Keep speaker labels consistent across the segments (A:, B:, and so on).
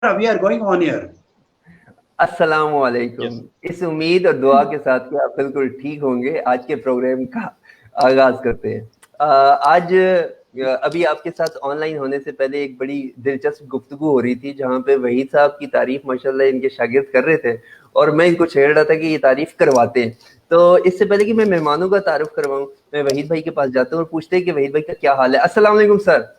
A: We are going on here.
B: अस्सलाम वालेकुम। इस उम्मीद और दुआ के साथ कि आप बिल्कुल ठीक होंगे, आज के प्रोग्राम का आगाज करते हैं। आज अभी आपके साथ ऑनलाइन होने से पहले एक बड़ी दिलचस्प गुफ्तगू हो रही थी, जहाँ पे वहीद साहब की तारीफ माशाल्लाह इनके शागिर्द कर रहे थे और मैं इनको छेड़ रहा था कि ये तारीफ करवाते हैं। तो इससे पहले कि मैं मेहमानों का तारुफ करवाऊं, मैं वहीद भाई के पास जाता हूँ और पूछते हैं कि वहीद भाई का क्या हाल है। अस्सलाम वालेकुम सर।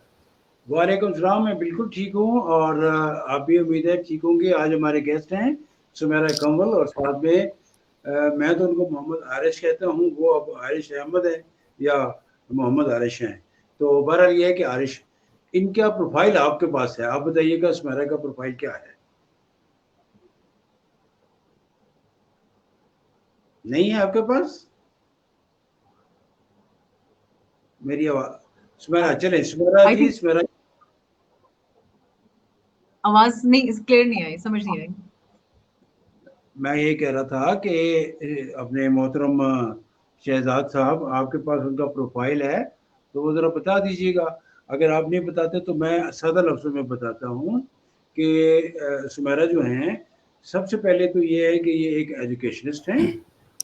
A: वालेकुम सलाम। मैं बिल्कुल ठीक हूँ और आप भी उम्मीद है ठीक होंगे। आज हमारे गेस्ट हैं सुमेरा कंवल और साथ में मैं तो उनको मोहम्मद आरिश कहता हूँ, वो अब आरिश अहमद है या मोहम्मद आरिश हैं। तो बहरहाल ये है कि आरिश, इनका प्रोफाइल आपके पास है, आप बताइएगा सुमेरा का प्रोफाइल क्या है? नहीं है आपके पास? मेरी आवाज सुमेरा, चले सुमेरा जी, सुमेरा
C: आवाज नहीं क्लियर नहीं आई, समझ नहीं आई।
A: मैं ये कह रहा था कि अपने मोहतरम शहजाद साहब, आपके पास उनका प्रोफाइल है तो वो ज़रा बता दीजिएगा। अगर आप नहीं बताते तो मैं सादा लफ्ज़ों में बताता हूँ कि सुमेरा जो हैं, सबसे पहले तो ये है कि ये एक एजुकेशनिस्ट हैं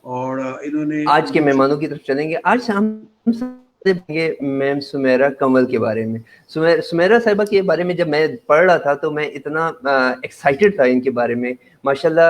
A: और इन्होंने
B: आज के मेहमानों की तरफ चलेंगे। आज हम मैम सुमेरा कंवल के बारे में। सुमेरा साहिबा के बारे में जब मैं पढ़ रहा था तो मैं इतना एक्साइटेड था इनके बारे में। माशाल्लाह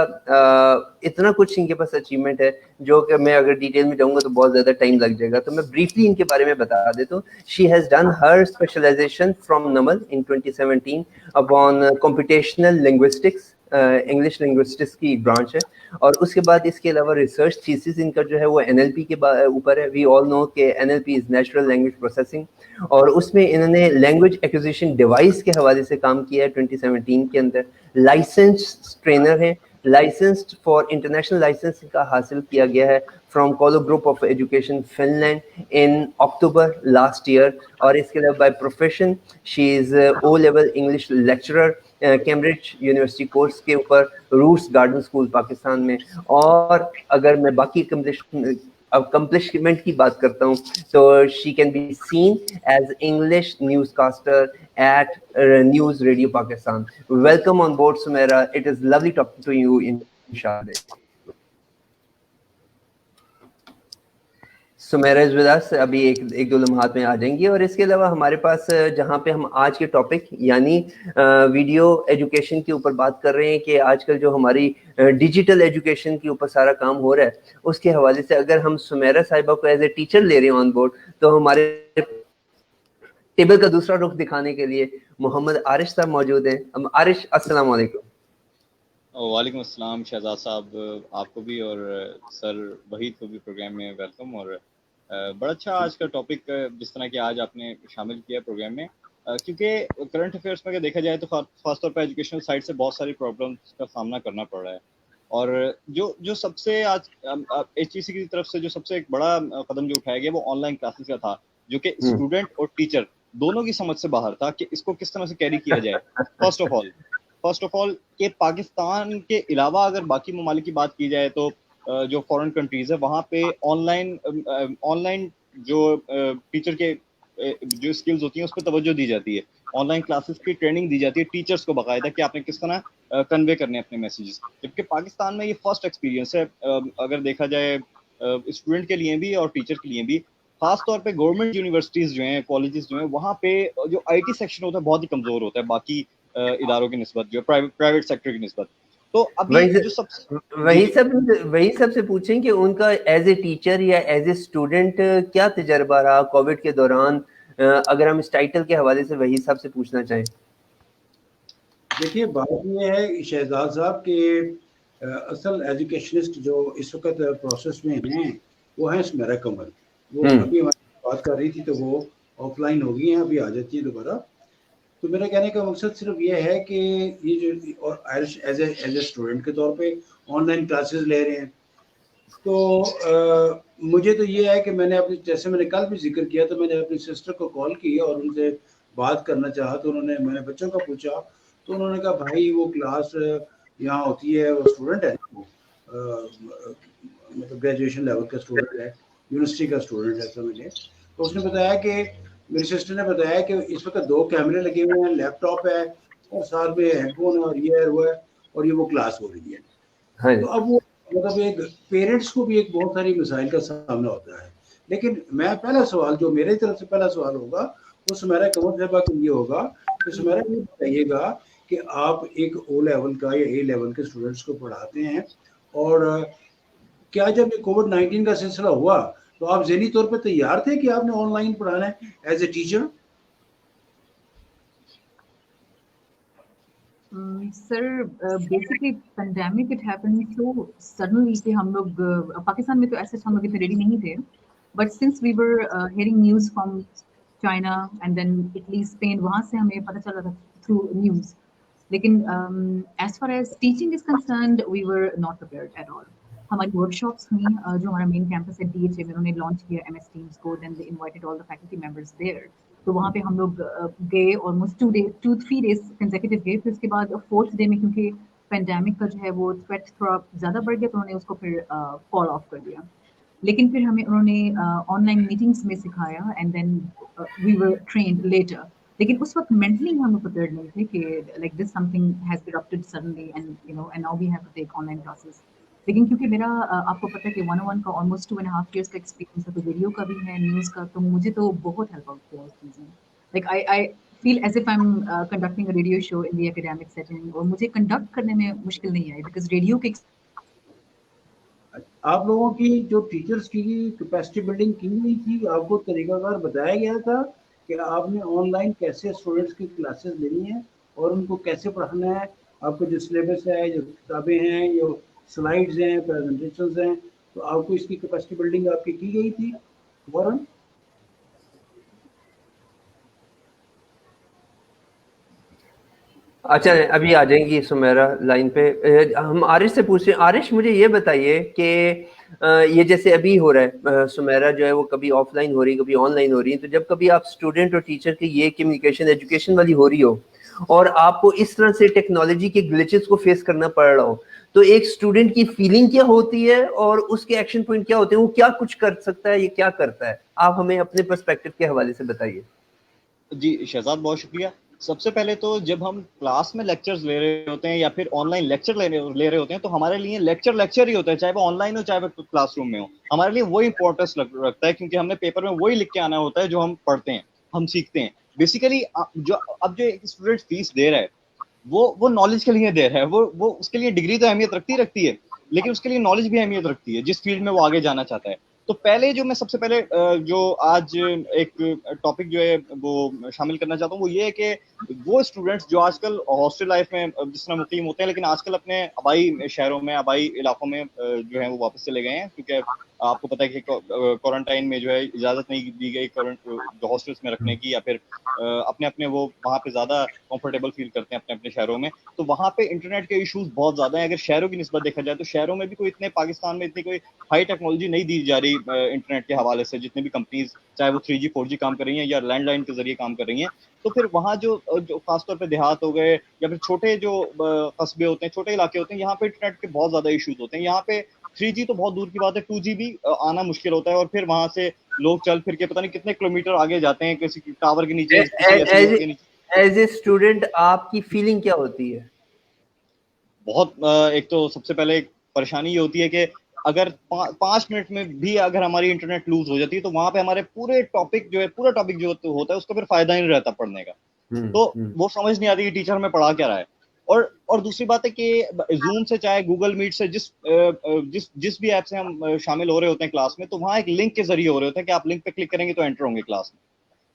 B: इतना कुछ इनके पास अचीवमेंट है जो कि मैं अगर डिटेल में जाऊंगा तो बहुत ज़्यादा टाइम लग जाएगा। तो मैं ब्रीफली इनके बारे में बता देता हूँ। She has done her specialisation from NUML in 2017 upon computational linguistics, English linguistics की ब्रांच है। और उसके बाद इसके अलावा रिसर्च थीसिस इनका जो है वो एनएलपी के ऊपर है। वी ऑल नो कि NLP is natural language processing, और उसमें इन्होंने लैंग्वेज एक्विजिशन डिवाइस के हवाले से काम किया है 2017 के अंदर। लाइसेंस ट्रेनर है, लाइसेंस्ड फॉर इंटरनेशनल लाइसेंस का हासिल किया गया है from Kolo group of education Finland in October last year. और इसके अलावा by profession she is O level English lecturer Cambridge University course के ऊपर, रूट्स गार्डन स्कूल पाकिस्तान में। और अगर मैं बाकी अकम्पलिशमेंट की बात करता हूँ तो she can be seen as English newscaster at News Radio Pakistan. Welcome on board, Sumaira. It is lovely talking to you in Sharjah. Sumera is with us, अभी एक दो लम्हात में आ जाएंगी। और इसके अलावा हमारे पास जहाँ पे हम आज के टॉपिक यानी वीडियो एजुकेशन के ऊपर बात कर रहे हैं कि आजकल जो हमारी डिजिटल एजुकेशन के ऊपर सारा काम हो रहा है, उसके हवाले से अगर हम सुमेरा साहिबा को एज ए टीचर ले रहे हैं ऑन बोर्ड, तो हमारे टेबल का दूसरा रुख दिखाने के लिए मोहम्मद आरिश साहब मौजूद हैं। आरिश, अस्सलाम वालेकुम।
D: वालेकुम अस्सलाम शहजाद साहब, आपको भी और सर वहीद को भी प्रोग्राम में वेलकम। और बड़ा अच्छा आज का टॉपिक जिस तरह कि आज आपने शामिल किया प्रोग्राम में, क्योंकि करंट अफेयर्स में अगर देखा जाए तो खासतौर पर एजुकेशनल साइड से बहुत सारी प्रॉब्लम्स का सामना करना पड़ रहा है। और जो सबसे आज HEC की तरफ से जो सबसे एक बड़ा कदम जो उठाया गया वो ऑनलाइन क्लासेस का था, जो कि स्टूडेंट और टीचर दोनों की समझ से बाहर था कि इसको किस तरह से कैरी किया जाए। फर्स्ट ऑफ ऑल कि पाकिस्तान के अलावा अगर बाकी ममालिक की बात की जाए तो जो फॉरेन कंट्रीज है वहाँ पे ऑनलाइन जो टीचर के जो स्किल्स होती हैं उस पर तवज्जो दी जाती है। ऑनलाइन क्लासेस की ट्रेनिंग दी जाती है टीचर्स को बाकायदा कि आपने किस तरह कन्वे करने अपने मैसेजेस। जबकि पाकिस्तान में ये फर्स्ट एक्सपीरियंस है अगर देखा जाए स्टूडेंट के लिए भी और टीचर के लिए भी। खास तौर पे गवर्नमेंट यूनिवर्सिटीज जो हैं, कॉलेजेस जो हैं, वहाँ पे जो IT सेक्शन होता है बहुत ही कमजोर होता है बाकी इदारों की निस्बत, जो प्राइवेट सेक्टर की निस्बत। तो अभी जो
B: वही सबसे पूछें कि उनका एज ए टीचर या एज ए स्टूडेंट क्या तजर्बा रहा कोविड के दौरान, अगर हम इस टाइटल के हवाले से वही सबसे पूछना चाहें।
A: देखिए, बात ये है शहजाद साहब के असल एजुकेशनिस्ट जो इस वक्त प्रोसेस में हैं वो हैं सुमेरा कंवल। वो अभी हमारी बात कर रही थी तो वो ऑफलाइन हो गई हैं, अभी आ जाती है दोबारा। तो मेरा कहने का मकसद सिर्फ ये है कि ये जो और आयरिश एज ए स्टूडेंट के तौर पे ऑनलाइन क्लासेस ले रहे हैं, तो मुझे तो ये है कि मैंने अपनी, जैसे मैंने कल भी जिक्र किया, तो मैंने अपनी सिस्टर को कॉल की और उनसे बात करना चाहा। तो मैंने बच्चों का पूछा तो उन्होंने कहा भाई वो क्लास यहाँ होती है, वो स्टूडेंट है, मतलब ग्रेजुएशन लेवल का स्टूडेंट है, यूनिवर्सिटी का स्टूडेंट है समझिए। तो उसने बताया कि मेरी सिस्टर ने बताया कि इस वक्त 2 कैमरे लगे हुए हैं, लैपटॉप है, और साथ में हेडफोन और ये हुआ है और ये वो क्लास हो रही है।
B: हाँ
A: तो अब वो मतलब एक पेरेंट्स को भी एक बहुत सारी मसाइल का सामना होता है। लेकिन मैं पहला सवाल जो मेरे तरफ से पहला सवाल होगा वो सुमेरा कंवर साहबा को ये होगा कि सुमेरा ये बताइएगा कि आप एक ओ लेवल का या ए लेवल के स्टूडेंट्स को पढ़ाते हैं, और क्या जब ये कोविड-19 का सिलसिला हुआ तो आप ज़हनी तौर पे तैयार थे कि आपने ऑनलाइन पढ़ाना है as a teacher?
C: Sir basically pandemic it happened so suddenly कि हम लोग पाकिस्तान में तो ऐसे हम लोग इतने रेडी नहीं थे, but since we were hearing news from China and then Italy, Spain, वहाँ से हमें पता चल रहा था थ्रू न्यूज़। लेकिन as far as teaching is concerned we were not prepared at all. हमारी वर्कशॉप्स हुई, जो हमारा मेन कैंपस है DHA में, उन्होंने लॉन्च किया MS Teams को, then they invited all the faculty members there. तो वहाँ पे हम लोग गए ऑलमोस्ट 2-3 डेज कंसेक्यूटिव गए। फिर उसके बाद 4th डे में क्योंकि पेंडेमिक का जो है वो थ्रेट थोड़ा ज़्यादा बढ़ गया तो उन्होंने उसको फिर कॉल ऑफ कर दिया। लेकिन फिर हमें उन्होंने ऑनलाइन मीटिंग्स में सिखाया and then we were trained later. लेकिन उस वक्त मेंटली हम लोग प्रिपेयर्ड नहीं थे कि like this something has erupted suddenly and you know and now we have to take online classes. लेकिन क्योंकि मेरा आपको पता है कि 101 का ऑलमोस्ट 2.5 years का एक्सपीरियंस है, तो वीडियो का भी है, न्यूज़ का, तो मुझे तो बहुत हेल्प आउट किया उस चीज़ में। Like I feel as if I am conducting a radio show in the academic setting, और मुझे कंडक्ट करने में मुश्किल नहीं आई बिकॉज रेडियो के
A: आप लोगों की जो टीचर्स की कैपेसिटी बिल्डिंग की गई थी, आपको तरीकाकार बताया गया था कि आपने ऑनलाइन कैसे स्टूडेंट्स की क्लासेस लेनी है और उनको कैसे पढ़ाना है? आपका जो सिलेबस है, जो किताबें हैं, जो स्लाइड्स हैं, प्रेजेंटेशंस हैं, तो आपको इसकी कैपेसिटी बिल्डिंग आपकी की गई थी फौरन?
B: अच्छा, अभी आ जाएंगी सुमेरा लाइन पे। हम आरिश से पूछ रहे हैं। आरिश, मुझे ये बताइए कि ये जैसे अभी हो रहा है, सुमेरा जो है वो कभी ऑफलाइन हो रही है, कभी ऑनलाइन हो रही है, तो जब कभी आप स्टूडेंट और टीचर की ये कम्युनिकेशन एजुकेशन वाली हो रही हो और आपको इस तरह से टेक्नोलॉजी के ग्लिचेस को फेस करना पड़ रहा हो, तो एक स्टूडेंट की फीलिंग क्या होती है और उसके एक्शन पॉइंट क्या होते हैं? वो क्या कुछ कर सकता है, ये क्या करता है? आप हमें अपने पर्सपेक्टिव के हवाले से बताइए।
D: जी शहजाद, बहुत शुक्रिया। सबसे पहले तो जब हम क्लास में लेक्चर्स ले रहे होते हैं या फिर ऑनलाइन लेक्चर ले रहे होते हैं, तो हमारे लिए लेक्चर ही होता है, चाहे वो ऑनलाइन हो चाहे वो क्लासरूम में हो। हमारे लिए वही इंपॉर्टेंस रखता है, क्योंकि हमने पेपर में वही लिख के आना होता है जो हम पढ़ते हैं, हम सीखते हैं। बेसिकली जो एक स्टूडेंट फीस दे रहा है वो नॉलेज के लिए दे रहा है, वो उसके लिए डिग्री तो अहमियत रखती है, लेकिन उसके लिए नॉलेज भी अहमियत रखती है जिस फील्ड में वो आगे जाना चाहता है। तो पहले जो मैं सबसे पहले जो आज एक टॉपिक जो है वो शामिल करना चाहता हूँ, वो ये है कि वो स्टूडेंट्स जो आजकल हॉस्टल लाइफ में जिस तरह मुकीम होते हैं, लेकिन आजकल अपने आबाई शहरों में, आबाई इलाकों में जो है वो वापस चले गए हैं, क्योंकि आपको पता है कि क्वारंटाइन में जो है इजाज़त नहीं दी गई जो हॉस्टल्स में रखने की, या फिर अपने अपने वो वहाँ पे ज़्यादा कंफर्टेबल फील करते हैं अपने अपने शहरों में। तो वहाँ पे इंटरनेट के इशूज़ बहुत ज़्यादा हैं। अगर शहरों की निस्बत देखा जाए तो शहरों में भी कोई इतने, पाकिस्तान में इतनी कोई हाई टेक्नोलॉजी नहीं दी जा रही इंटरनेट के हवाले से। जितनी भी कंपनीज चाहे वो 3G 4G काम कर रही हैं या लैंडलाइन के जरिए काम कर रही हैं, तो फिर वहाँ जो खासतौर पे देहात हो गए या फिर छोटे जो कस्बे होते हैं, छोटे इलाके होते हैं, यहाँ पे इंटरनेट के बहुत ज़्यादा इशूज़ होते हैं। यहाँ पे 3G तो बहुत दूर की बात है, 2G भी आना मुश्किल होता है, और फिर वहाँ से लोग चल फिर के पता नहीं कितने किलोमीटर आगे जाते हैं किसी टावर के नीचे, किसी ऐसे के नीचे।
B: एज ए स्टूडेंट आपकी फीलिंग क्या होती है?
D: बहुत एक तो सबसे पहले एक परेशानी ये होती है कि अगर 5 मिनट में भी अगर हमारी इंटरनेट लूज हो जाती है, तो वहां पे हमारे पूरा टॉपिक जो होता है उसका फिर फायदा ही नहीं रहता पढ़ने का। तो वो समझ नहीं आती कि टीचर हमें पढ़ा क्या रहा है। और दूसरी बात है कि जूम से चाहे गूगल मीट से जिस भी ऐप से हम शामिल हो रहे होते हैं क्लास में, तो वहाँ एक लिंक के जरिए हो रहे होते हैं कि आप लिंक पे क्लिक करेंगे तो एंटर होंगे क्लास में।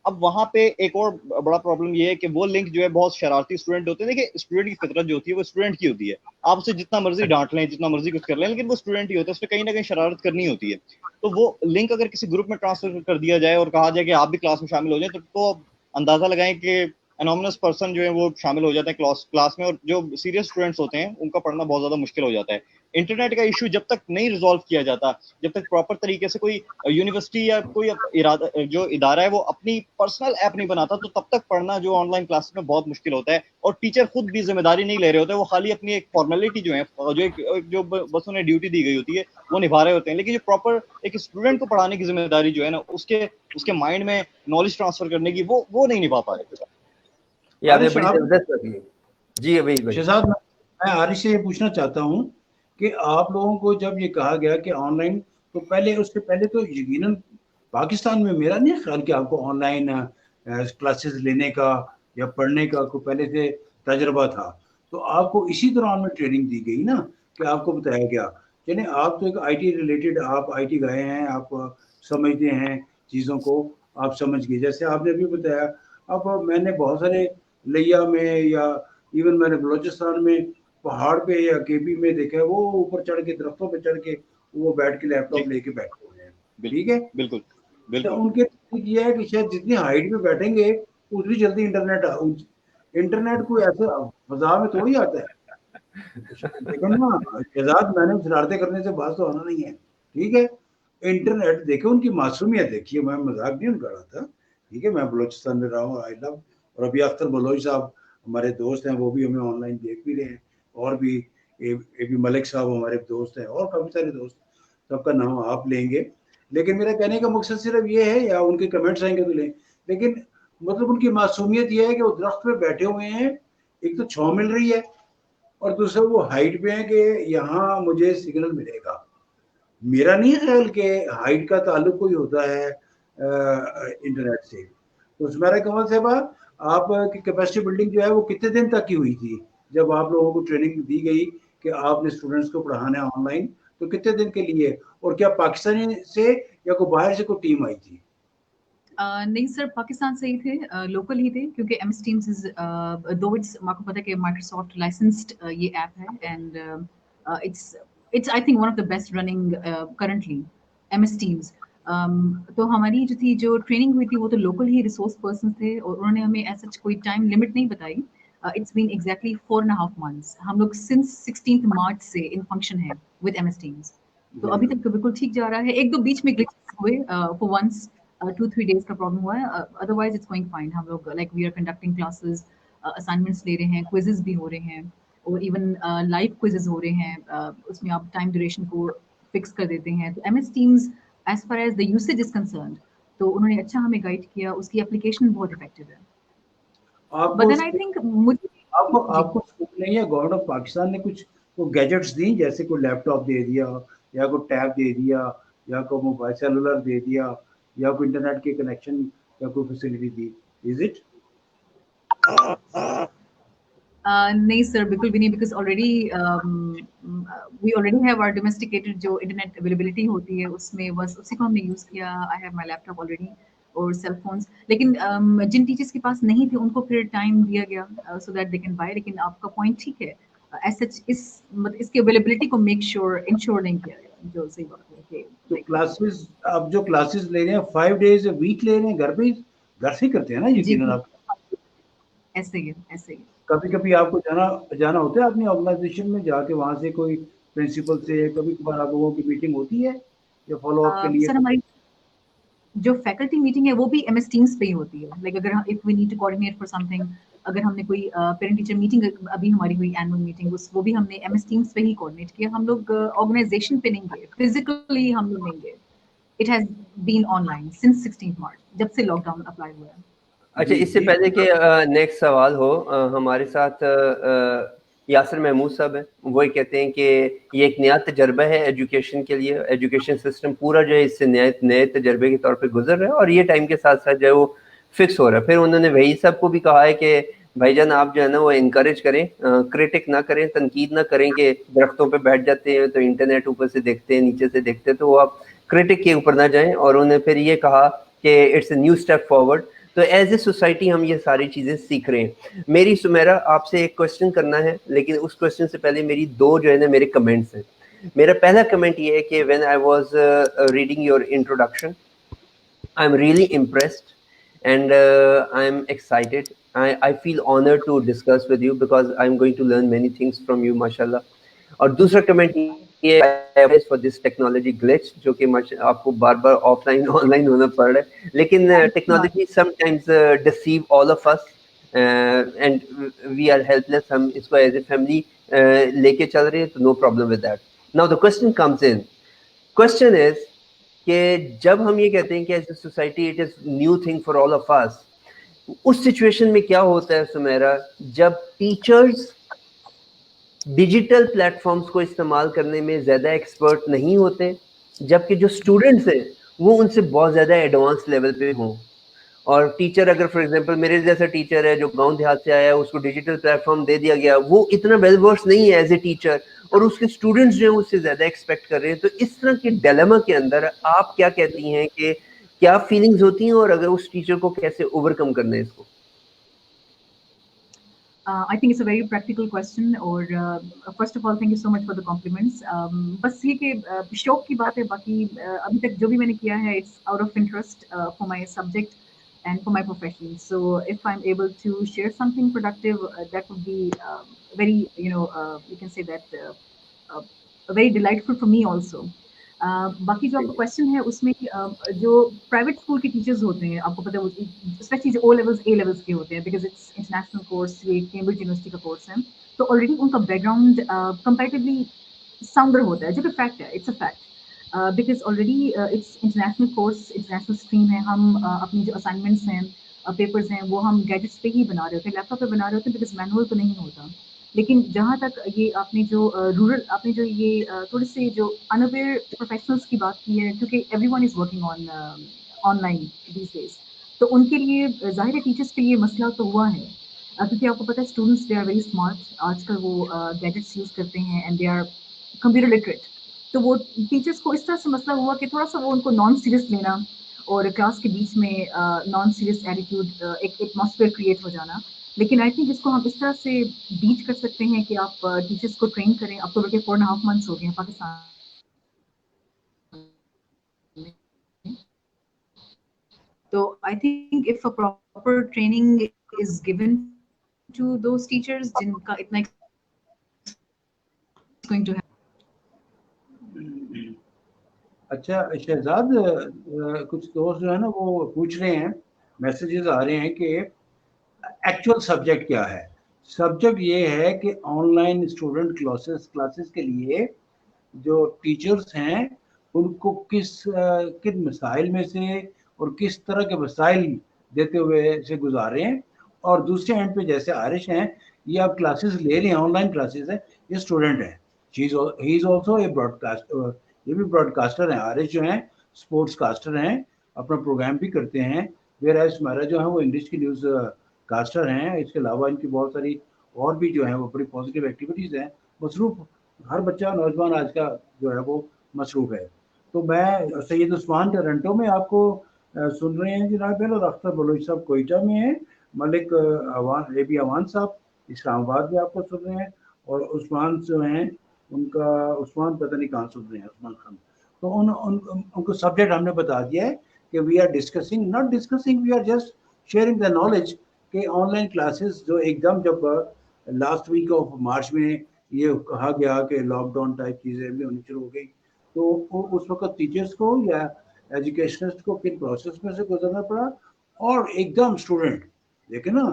D: अब वहाँ पे एक और बड़ा प्रॉब्लम ये है कि वो लिंक जो है बहुत शरारती स्टूडेंट होते हैं। देखिए, स्टूडेंट की फितरत जो होती है वो स्टूडेंट की होती है, आप उसे जितना मर्जी डांट लें, जितना मर्जी कुछ कर लें, लेकिन वो स्टूडेंट ही होता है, उसमें कहीं ना कहीं शरारत करनी होती है। तो वो लिंक अगर किसी ग्रुप में ट्रांसफर कर दिया जाए और कहा जाए कि आप भी क्लास में शामिल हो जाए, तो अंदाजा लगाएं कि एनोनिमस पर्सन जो है वो शामिल हो जाते हैं क्लास में, और जो सीरियस स्टूडेंट्स होते हैं उनका पढ़ना बहुत ज्यादा मुश्किल हो जाता है। इंटरनेट का इशू जब तक नहीं रिजॉल्व किया जाता, जब तक प्रॉपर तरीके से कोई यूनिवर्सिटी या कोई जो इदारा है वो अपनी पर्सनल ऐप नहीं बनाता, तो तब तक पढ़ना जो ऑनलाइन क्लासेस में बहुत मुश्किल होता है। और टीचर खुद भी जिम्मेदारी नहीं ले रहे होते, वो खाली अपनी एक फॉर्मेलिटी जो है, जो बस उन्हें ड्यूटी दी गई होती है वो निभा रहे होते हैं। लेकिन जो प्रॉपर एक स्टूडेंट को पढ़ाने की जिम्मेदारी जो है ना, उसके माइंड में नॉलेज ट्रांसफर करने की, वो नहीं निभा पा रहे।
B: ये आपने बड़ी जबरदस्त बात की। जी अभी भाई।
A: शहजाद, मैं आरिश से ये पूछना चाहता हूँ कि आप लोगों को जब ये कहा गया कि ऑनलाइन, तो पहले उससे पहले तो यकीनन पाकिस्तान में मेरा नहीं ख्याल कि आपको ऑनलाइन क्लासेस लेने का या पढ़ने का कोई पहले से तजर्बा था। तो आपको इसी दौरान में ट्रेनिंग दी गई ना, कि आपको बताया गया। यानी आप तो एक आईटी रिलेटेड, आप आईटी गए हैं, आप समझते हैं चीज़ों को, आप समझ गए। जैसे आपने भी बताया, अब मैंने बहुत सारे लिया में या इवन मैंने बलोचिस्तान में पहाड़ पे या केपी में देखा है, वो ऊपर चढ़ के दरख्तों पे चढ़ के वो बैठ के लैपटॉप लेके बैठे हुए हैं। ठीक है,
D: बिल्कुल
A: तो
D: बिल्कुल।
A: उनके ये है कि शायद जितनी हाइट पे बैठेंगे उतनी जल्दी इंटरनेट कोई ऐसे फजा में थोड़ी आता है। देखो ना शहजाद, मैंने शरारतें करने से बात तो आना नहीं है। ठीक है, इंटरनेट देखो, उनकी मासूमियत देखिए, मैं मजाक नहीं कर रहा था। ठीक है, मैं बलोचिस्तान में रहा हूँ, आई लव, और अभी अख्तर बलोच साहब हमारे दोस्त हैं, वो भी हमें ऑनलाइन देख भी रहे हैं, और भी ए बी मलिक साहब हमारे दोस्त हैं, और काफ़ी सारे दोस्त, सबका नाम आप लेंगे। लेकिन मेरा कहने का मकसद सिर्फ ये है, या उनके कमेंट्स आएंगे तो लें, लेकिन मतलब उनकी मासूमियत ये है कि वो दरख्त पे बैठे हुए हैं, एक तो छाँव मिल रही है, और दूसरा वो हाइट पे है कि यहाँ मुझे सिग्नल मिलेगा। मेरा नहीं ख्याल कि हाइट का ताल्लुक कोई होता है इंटरनेट से। तो सुमेरा कमल साहबा, आपकी कैपेसिटी बिल्डिंग जो है वो कितने दिन तक की हुई थी, जब आप लोगों को ट्रेनिंग दी गई कि आपने स्टूडेंट्स को पढ़ाना है ऑनलाइन, तो कितने दिन के लिए, और क्या पाकिस्तानी से या कोई बाहर से कोई टीम आई थी?
C: नहीं सर, पाकिस्तान से ही थे, लोकल ही थे, क्योंकि MS Teams इज दो इट्स, आपको पता है कि माइक्रोसॉफ्ट लाइसेंस्ड ये ऐप है, and it's I think one of the best running currently MS Teams। तो हमारी जो थी, जो ट्रेनिंग हुई थी, वो तो लोकल ही रिसोर्स पर्सन थे, और उन्होंने हमें ऐसा कोई टाइम लिमिट नहीं बताई। It's been exactly 4.5 months। हम लोग सिंस 16 मार्च से इन फंक्शन है विद MS Teams। तो अभी तक तो बिल्कुल ठीक जा रहा है। एक दो बीच में ग्लिचेस हुए, फॉर वंस 2-3 days का प्रॉब्लम हुआ है, अदरवाइज इट्स गोइंग फाइन। हम लोग like we are conducting classes, assignments ले रहे हैं, क्विजेस भी हो रहे हैं, और इवन लाइव क्विजेस हो रहे हैं, उसमें आप टाइम ड्यूरेशन को फिक्स कर देते हैं। तो MS Teams as far as the usage is concerned, तो उन्होंने अच्छा हमें गाइड किया, उसकी एप्लीकेशन बहुत इफेक्टिव है। बट देन आई थिंक मुझे
A: आपको स्कूल ने या गवर्नमेंट ऑफ पाकिस्तान ने कुछ को गैजेट्स दी, जैसे कोई लैपटॉप दे दिया, या कोई टैब दे दिया, या कोई मोबाइल सेलुलर दे दिया, या कोई इंटरनेट के कनेक्शन या कोई फैसिलिटी दी? Is it?
C: नहीं सर, बिल्कुल भी नहीं, because already we already have our domesticated जो इंटरनेट अवेलेबिलिटी होती है, उसमें बस उसी को हमने यूज़ किया। I have my laptop already और सेल फोन्स। लेकिन जिन टीचर्स के पास नहीं थे उनको फिर टाइम दिया गया so that they can buy. लेकिन आपका पॉइंट ठीक है, एज सच इसकी अवेलेबिलिटी को मेक श्योर इंश्योर नहीं किया गया, जो सही बात है कि
A: तो क्लासेस, आप जो क्लासेस ले रहे हैं 5 days a week ले रहे हैं, घर से ही करते हैं ना यकीनन आप?
C: ऐसे ही ऐसे ही।
A: कभी कभी आपको जाना होता है अपनी ऑर्गेनाइजेशन में, जाके वहाँ से कोई प्रिंसिपल से कभी कभार आप लोगों की मीटिंग होती है या फॉलो अप के लिए?
C: सर हमारी जो फैकल्टी मीटिंग है वो भी MS Teams पे ही होती है। लाइक अगर if we need to coordinate for something, अगर हमने कोई पेरेंट टीचर मीटिंग, अभी हमारी हुई एनुअल मीटिंग, वो भी हमने MS Teams पे ही कोऑर्डिनेट किया। हम लोग ऑर्गेनाइजेशन पे नहीं गए, फिजिकली हम लोग नहीं गए। It has been online since 16 March, जब से लॉकडाउन अप्लाई हुआ है।
B: अच्छा, इससे पहले कि नेक्स्ट सवाल हो, हमारे साथ यासिर महमूद साहब हैं। वो कहते हैं कि ये एक नया तजर्बा है एजुकेशन के लिए, एजुकेशन सिस्टम पूरा जो है इससे नए तजर्बे के तौर पे गुजर रहा है, और ये टाइम के साथ साथ जो है वो फिक्स हो रहा है। फिर उन्होंने वही साहब को भी कहा है कि भाईजान आप जो है ना वो इनकरेज करें, क्रिटिक ना करें, तनकीद ना करें कि दरख्तों पे बैठ जाते हैं तो इंटरनेट ऊपर से देखते हैं नीचे से देखते हैं, तो वो आप क्रिटिक के ऊपर ना जाएं। और उन्होंने फिर ये कहा कि it's a new step forward. तो एज ए सोसाइटी हम ये सारी चीज़ें सीख रहे हैं। मेरी सुमेरा आपसे एक क्वेश्चन करना है, लेकिन उस क्वेश्चन से पहले मेरी दो जो है ना मेरे कमेंट्स हैं। मेरा पहला कमेंट ये है कि when I was reading your introduction, I am really impressed and I am excited. I feel honored to discuss with you because I am going to learn many things from you, mashallah. और दूसरा comment ये है for this technology glitch, जो कि आपको बार बार offline online होना पड़ रहा है, लेकिन technology sometimes deceive all of us and we are helpless. हम इसको एज ए फैमिली लेके चल रहे हैं, तो no problem with that. Now the question comes in, question is कि जब हम ये कहते हैं कि as a society it is new thing for all of us, उस सिचुएशन में क्या होता है सुमेरा, जब टीचर्स डिजिटल प्लेटफॉर्म्स को इस्तेमाल करने में ज़्यादा एक्सपर्ट नहीं होते, जबकि जो स्टूडेंट्स हैं वो उनसे बहुत ज़्यादा एडवांस लेवल पे हों। और टीचर अगर फॉर एग्जांपल मेरे जैसा टीचर है जो गांव देहात से आया है, उसको डिजिटल प्लेटफॉर्म दे दिया गया, वो इतना वेल वर्स नहीं है एज ए टीचर, और उसके स्टूडेंट्स जो हैं उससे ज़्यादा एक्सपेक्ट कर रहे हैं। तो इस तरह के डिलेमा के अंदर आप क्या कहती हैं कि क्या फीलिंग्स होती हैं, और अगर उस टीचर को कैसे ओवरकम करना है इसको?
C: I think it's a very practical question. और first of all, thank you so much for the compliments. बस ये कि शौक की बात है, बाकी अभी तक जो भी मैंने किया है, it's out of interest for my subject and for my profession. So if I'm able to share something productive, that would be very, you can say that very delightful for me also. बाकी जो आपका question है उसमें जो private school के teachers होते हैं, आपको पता है स्पेशली जो ओ लेवल्स ए लेवल्स के होते हैं, बिकॉज इट्स इंटरनेशनल कोर्स, ये कैम्ब्रिज यूनिवर्सिटी का कोर्स है, तो ऑलरेडी उनका बैकग्राउंड कंपैरेटिवली साउंडर होता है, जो कि फैक्ट है, it's a fact, because already it's international course, international stream है। हम अपनी जो असाइनमेंट्स हैं, पेपर्स हैं, वो हम गैजेट्स पे ही बना रहे होते हैं, लैपटॉप पे बना रहे होते हैं, बिकॉज मैनुअल तो नहीं होता। लेकिन जहाँ तक ये आपने जो रूरल, आपने जो ये थोड़े से जो अनअवेयर प्रोफेशनल्स की बात की है, क्योंकि everyone is working on online these days, तो उनके लिए ज़ाहिर है टीचर्स के लिए मसला तो हुआ है, क्योंकि आपको पता है students they are very smart, आजकल वो गैजेट्स यूज़ करते हैं and they are computer literate. तो वो टीचर्स को इस तरह से मसला हुआ कि थोड़ा सा वो उनको नॉन सीरियस लेना और क्लास के बीच में नॉन सीरियस एटीट्यूड, एक एटमॉस्फेयर क्रिएट हो जाना। लेकिन आई थिंक इसको हम इस तरह से बीच कर सकते हैं कि आप टीचर्स को ट्रेन करें। अब तो बल्कि 4.5 months हो गए हैं पाकिस्तान, तो I think if a proper training is given to those teachers जिनका इतना गोइंग टू।
A: अच्छा शहजाद, कुछ दोस्त जो है ना वो पूछ रहे हैं, मैसेजेस आ रहे हैं कि एक्चुअल सब्जेक्ट क्या है। सब्जेक्ट ये है कि ऑनलाइन स्टूडेंट क्लासेस के लिए जो टीचर्स हैं उनको किन मसाइल में से और किस तरह के मसाइल देते हुए से गुजारें। और दूसरे एंड पे जैसे आरिश हैं, ये आप क्लासेस ले रहे हैं, ऑनलाइन क्लासेस है, ये स्टूडेंट है, he is also a broadcast, ये भी ब्रॉडकास्टर हैं। आरिश जो हैं स्पोर्ट्स कास्टर हैं, अपना प्रोग्राम भी करते हैं, वेयर सुमेरा जो है वो इंग्लिश की न्यूज़ कास्टर हैं। इसके अलावा इनकी बहुत सारी और भी जो है वो बड़ी पॉजिटिव एक्टिविटीज़ हैं। मसरूफ़ हर बच्चा नौजवान आज का जो है वो मसरूफ़ है। तो मैं सैयद उस्मान टोरंटो में आपको सुन रहे हैं जनाब, और अख्तर बलोच साहब कोयटा में हैं, मलिक अवान रेबी अवान साहब इस्लामाबाद में आपको सुन रहे हैं, और उस्मान जो हैं उनका उस्मान पता नहीं कहाँ सुन रहे हैं, उस्मान खान। तो उनको सब्जेक्ट हमने बता दिया है कि we are discussing, not discussing, we are just sharing the knowledge कि ऑनलाइन क्लासेस जो एकदम जब लास्ट वीक ऑफ मार्च में ये कहा गया कि लॉकडाउन टाइप चीज़ें भी होनी शुरू हो गई, तो उस वक्त टीचर्स को या एजुकेशनिस्ट को किन प्रोसेस में से गुजरना पड़ा। और एकदम स्टूडेंट देखे ना,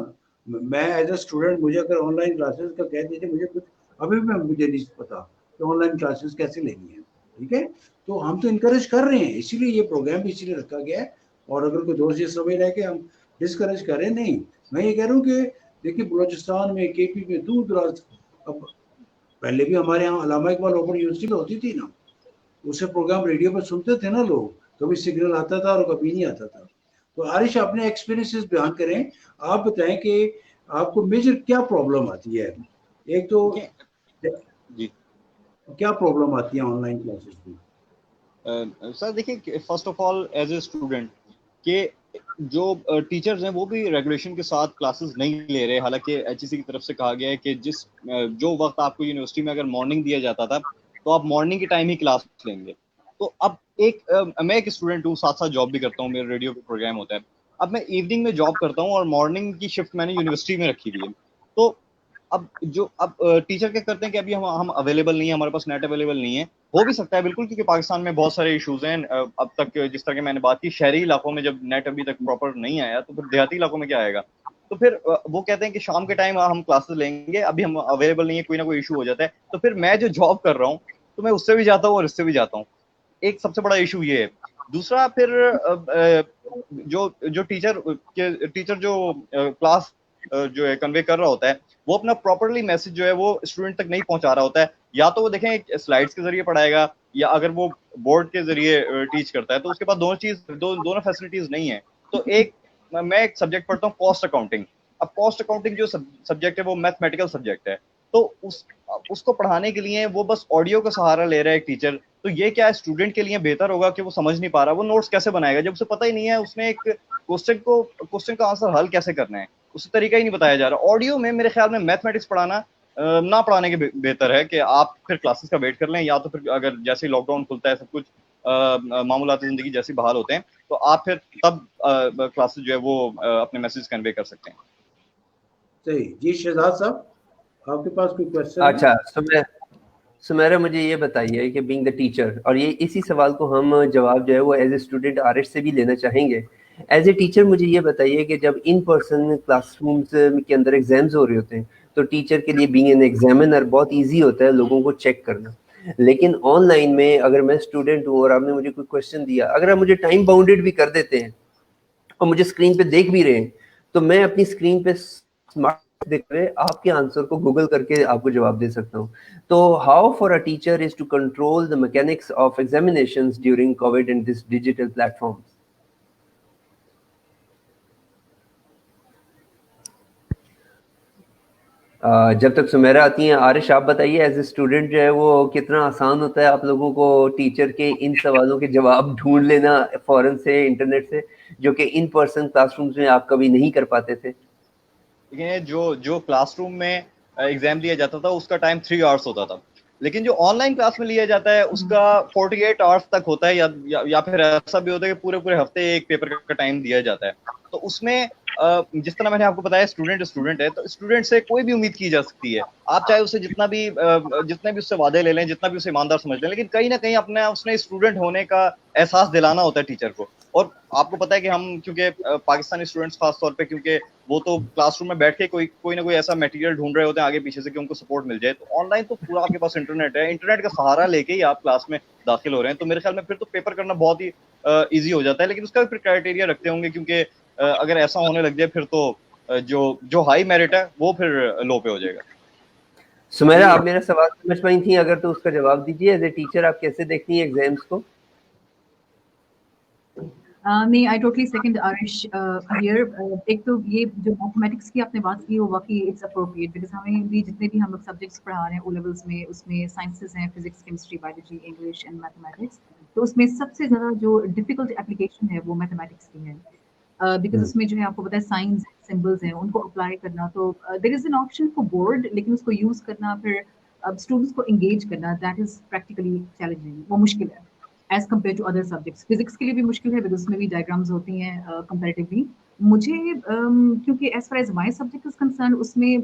A: मैं एज ए स्टूडेंट, मुझे अगर ऑनलाइन क्लासेस का कह दीजिए, मुझे कुछ अभी भी मुझे नहीं पता कि ऑनलाइन क्लासेस कैसे लेनी है, ठीक है। तो हम तो इनकरेज कर रहे हैं, इसीलिए ये प्रोग्राम भी इसीलिए रखा गया है। और अगर कोई दोस्त ये समझ रहे हैं कि हम डिस्करेज करें, नहीं, मैं ये कह रहा हूँ कि देखिए बलोचिस्तान में, केपी में, दूर दराज, अब पहले भी हमारे यहाँ अल्लामा इकबाल ओपन यूनिवर्सिटी में होती थी ना, उसे प्रोग्राम रेडियो पर सुनते थे ना लोग, कभी सिग्नल आता था और कभी नहीं आता था। तो आरिश अपने एक्सपीरियंसेस बयान करें, आप बताएं कि आपको मेजर क्या प्रॉब्लम आती है। एक तो
D: जी
A: क्या प्रॉब्लम आती है ऑनलाइन क्लासेस में?
D: सर देखिए, first of all as a student के जो टीचर्स हैं वो भी रेगुलेशन के साथ क्लासेस नहीं ले रहे। हालांकि एचईसी की तरफ से कहा गया है कि जो वक्त आपको यूनिवर्सिटी में अगर मॉर्निंग दिया जाता था तो आप मॉर्निंग के टाइम ही क्लास लेंगे। तो अब मैं एक स्टूडेंट हूँ, साथ साथ जॉब भी करता हूँ, मेरे रेडियो पे प्रोग्राम होता है। अब मैं इवनिंग में जॉब करता हूँ और मॉर्निंग की शिफ्ट मैंने यूनिवर्सिटी में रखी हुई है। तो अब टीचर क्या करते हैं कि अभी हम अवेलेबल नहीं है, हमारे पास नेट अवेलेबल नहीं है। हो भी सकता है बिल्कुल, क्योंकि पाकिस्तान में बहुत सारे इश्यूज हैं। अब तक जिस तरह की मैंने बात की, शहरी इलाकों में जब नेट अभी तक प्रॉपर नहीं आया तो फिर देहाती इलाकों में क्या आएगा। तो फिर वो कहते हैं कि शाम के टाइम हम क्लासेस लेंगे, अभी हम अवेलेबल नहीं है, कोई ना कोई इशू हो जाता है। तो फिर मैं जो जॉब कर रहा हूँ तो मैं उससे भी जाता हूँ और इससे भी जाता हूँ। एक सबसे बड़ा इशू ये है। दूसरा फिर जो टीचर जो क्लास जो है कन्वे कर रहा होता है वो अपना प्रॉपरली मैसेज जो है वो स्टूडेंट तक नहीं पहुंचा रहा होता है, या तो वो देखें स्लाइड्स के जरिए पढ़ाएगा या अगर वो बोर्ड के जरिए टीच करता है, तो उसके पास दोनों फैसिलिटीज नहीं है। तो मैं एक सब्जेक्ट पढ़ता हूँ कॉस्ट अकाउंटिंग। अब कॉस्ट अकाउंटिंग जो सब्जेक्ट है वो मैथमेटिकल सब्जेक्ट है, तो उसको पढ़ाने के लिए वो बस ऑडियो का सहारा ले रहा है एक टीचर। तो ये क्या स्टूडेंट के लिए बेहतर होगा कि वो समझ नहीं पा रहा, वो नोट्स कैसे बनाएगा जब उसे पता ही नहीं है उसने एक क्वेश्चन का आंसर हल कैसे करना है, उसे तरीका ही नहीं बताया जा रहा। ऑडियो में मेरे ख्याल में मैथमेटिक्स पढ़ाना ना पढ़ाने के बेहतर है कि आप फिर क्लासेस का वेट कर लें, या तो फिर अगर जैसे ही लॉकडाउन खुलता है सब कुछ मामूलात जिंदगी जैसे बहाल होते हैं तो आप फिर तब क्लासेस जो है वो अपने मैसेज कन्वे कर सकते हैं।
A: सही जी। शहजाद साहब आपके पास कोई क्वेश्चन?
B: अच्छा, सुमेरा मुझे ये बताइए कि बीइंग द टीचर, और ये इसी सवाल को हम जवाब जो है वो एज ए स्टूडेंट आरिश से भी लेना चाहेंगे। एज ए टीचर मुझे ये बताइए कि जब इन पर्सन क्लासरूम्स के अंदर एग्जाम्स हो रहे होते हैं तो टीचर के लिए बीइंग एन एग्जामिनर बहुत इजी होता है लोगों को चेक करना, लेकिन ऑनलाइन में अगर मैं स्टूडेंट हूँ और आपने मुझे कोई क्वेश्चन दिया, अगर आप मुझे टाइम बाउंडेड भी कर देते हैं और मुझे स्क्रीन पे देख भी रहे हैं, तो मैं अपनी स्क्रीन पे स्मार्ट देख रहे आपके आंसर को गूगल करके आपको जवाब दे सकता हूँ। तो how for a teacher is to control the mechanics of examinations during COVID and this digital platforms? जब तक सुमेरा आती हैं, आरिश आप बताइए एज ए स्टूडेंट जो है वो कितना आसान होता है आप लोगों को टीचर के इन सवालों के जवाब ढूंढ लेना फौरन से इंटरनेट से, जो कि इन पर्सन क्लासरूम्स में आप कभी नहीं कर पाते थे?
D: देखिए, जो क्लासरूम में एग्जाम दिया जाता था उसका टाइम 3 आवर्स होता था, लेकिन जो ऑनलाइन क्लास में लिया जाता है उसका 48 आवर्स तक होता है, या फिर ऐसा भी होता है कि पूरे हफ्ते एक पेपर का टाइम दिया जाता है। तो उसमें जिस तरह मैंने आपको बताया स्टूडेंट है, तो स्टूडेंट से कोई भी उम्मीद की जा सकती है, आप चाहे उसे जितने भी उससे वादे ले लें, जितना भी उसे ईमानदार समझ लें, लेकिन कहीं ना कहीं अपना उसने स्टूडेंट होने का एहसास दिलाना होता है टीचर को। और आपको पता है कि हम क्योंकि पाकिस्तानी स्टूडेंट्स खास तौर पे, क्योंकि वो तो क्लासरूम में बैठ के कोई ना कोई ऐसा मटेरियल ढूंढ रहे होते हैं आगे पीछे से कि उनको सपोर्ट मिल जाए, तो ऑनलाइन तो पूरा आपके पास इंटरनेट है, इंटरनेट का सहारा लेके ही आप क्लास में दाखिल हो रहे हैं। तो मेरे ख्याल में फिर तो पेपर करना बहुत ही ईजी हो जाता है, लेकिन उसका भी फिर क्राइटेरिया रखते होंगे, क्योंकि अगर ऐसा होने लग जाए फिर तो जो हाई मेरिट है वो फिर लो पे हो जाएगा।
B: सुमेरा, आप मेरा सवाल समझ पाई थी? अगर तो उसका जवाब दीजिए, एज ए टीचर आप कैसे देखती हैं एग्जाम्स को?
C: नहीं, I totally second Aarish here. एक तो ये जो मैथमेटिक्स की आपने बात की वो वाकई इट्स अप्रोप्रिएट, बिकॉज हमें भी जितने भी हम लोग सब्जेक्ट्स पढ़ा रहे हैं ओ लेवल्स में, उसमें साइंसेस हैं, physics, chemistry, biology, English and mathematics, तो उसमें सबसे ज़्यादा जो डिफिकल्ट एप्लीकेशन है वो मैथमेटिक्स की है, बिकॉज उसमें जो है आपको पता है साइंस सिंबल्स हैं उनको अप्लाई करना, तो there is an option for board, लेकिन उसको यूज़ करना फिर अब स्टूडेंट्स को एंगेज करना, दैट इज प्रैक्टिकली चैलेंजिंग, वो मुश्किल है as compare to other subjects. Physics के लिए भी मुश्किल है बिकॉज उसमें भी डायग्राम्स होती हैं कंपैरेटिवली। मुझे क्योंकि as far as my subject is concern उसमें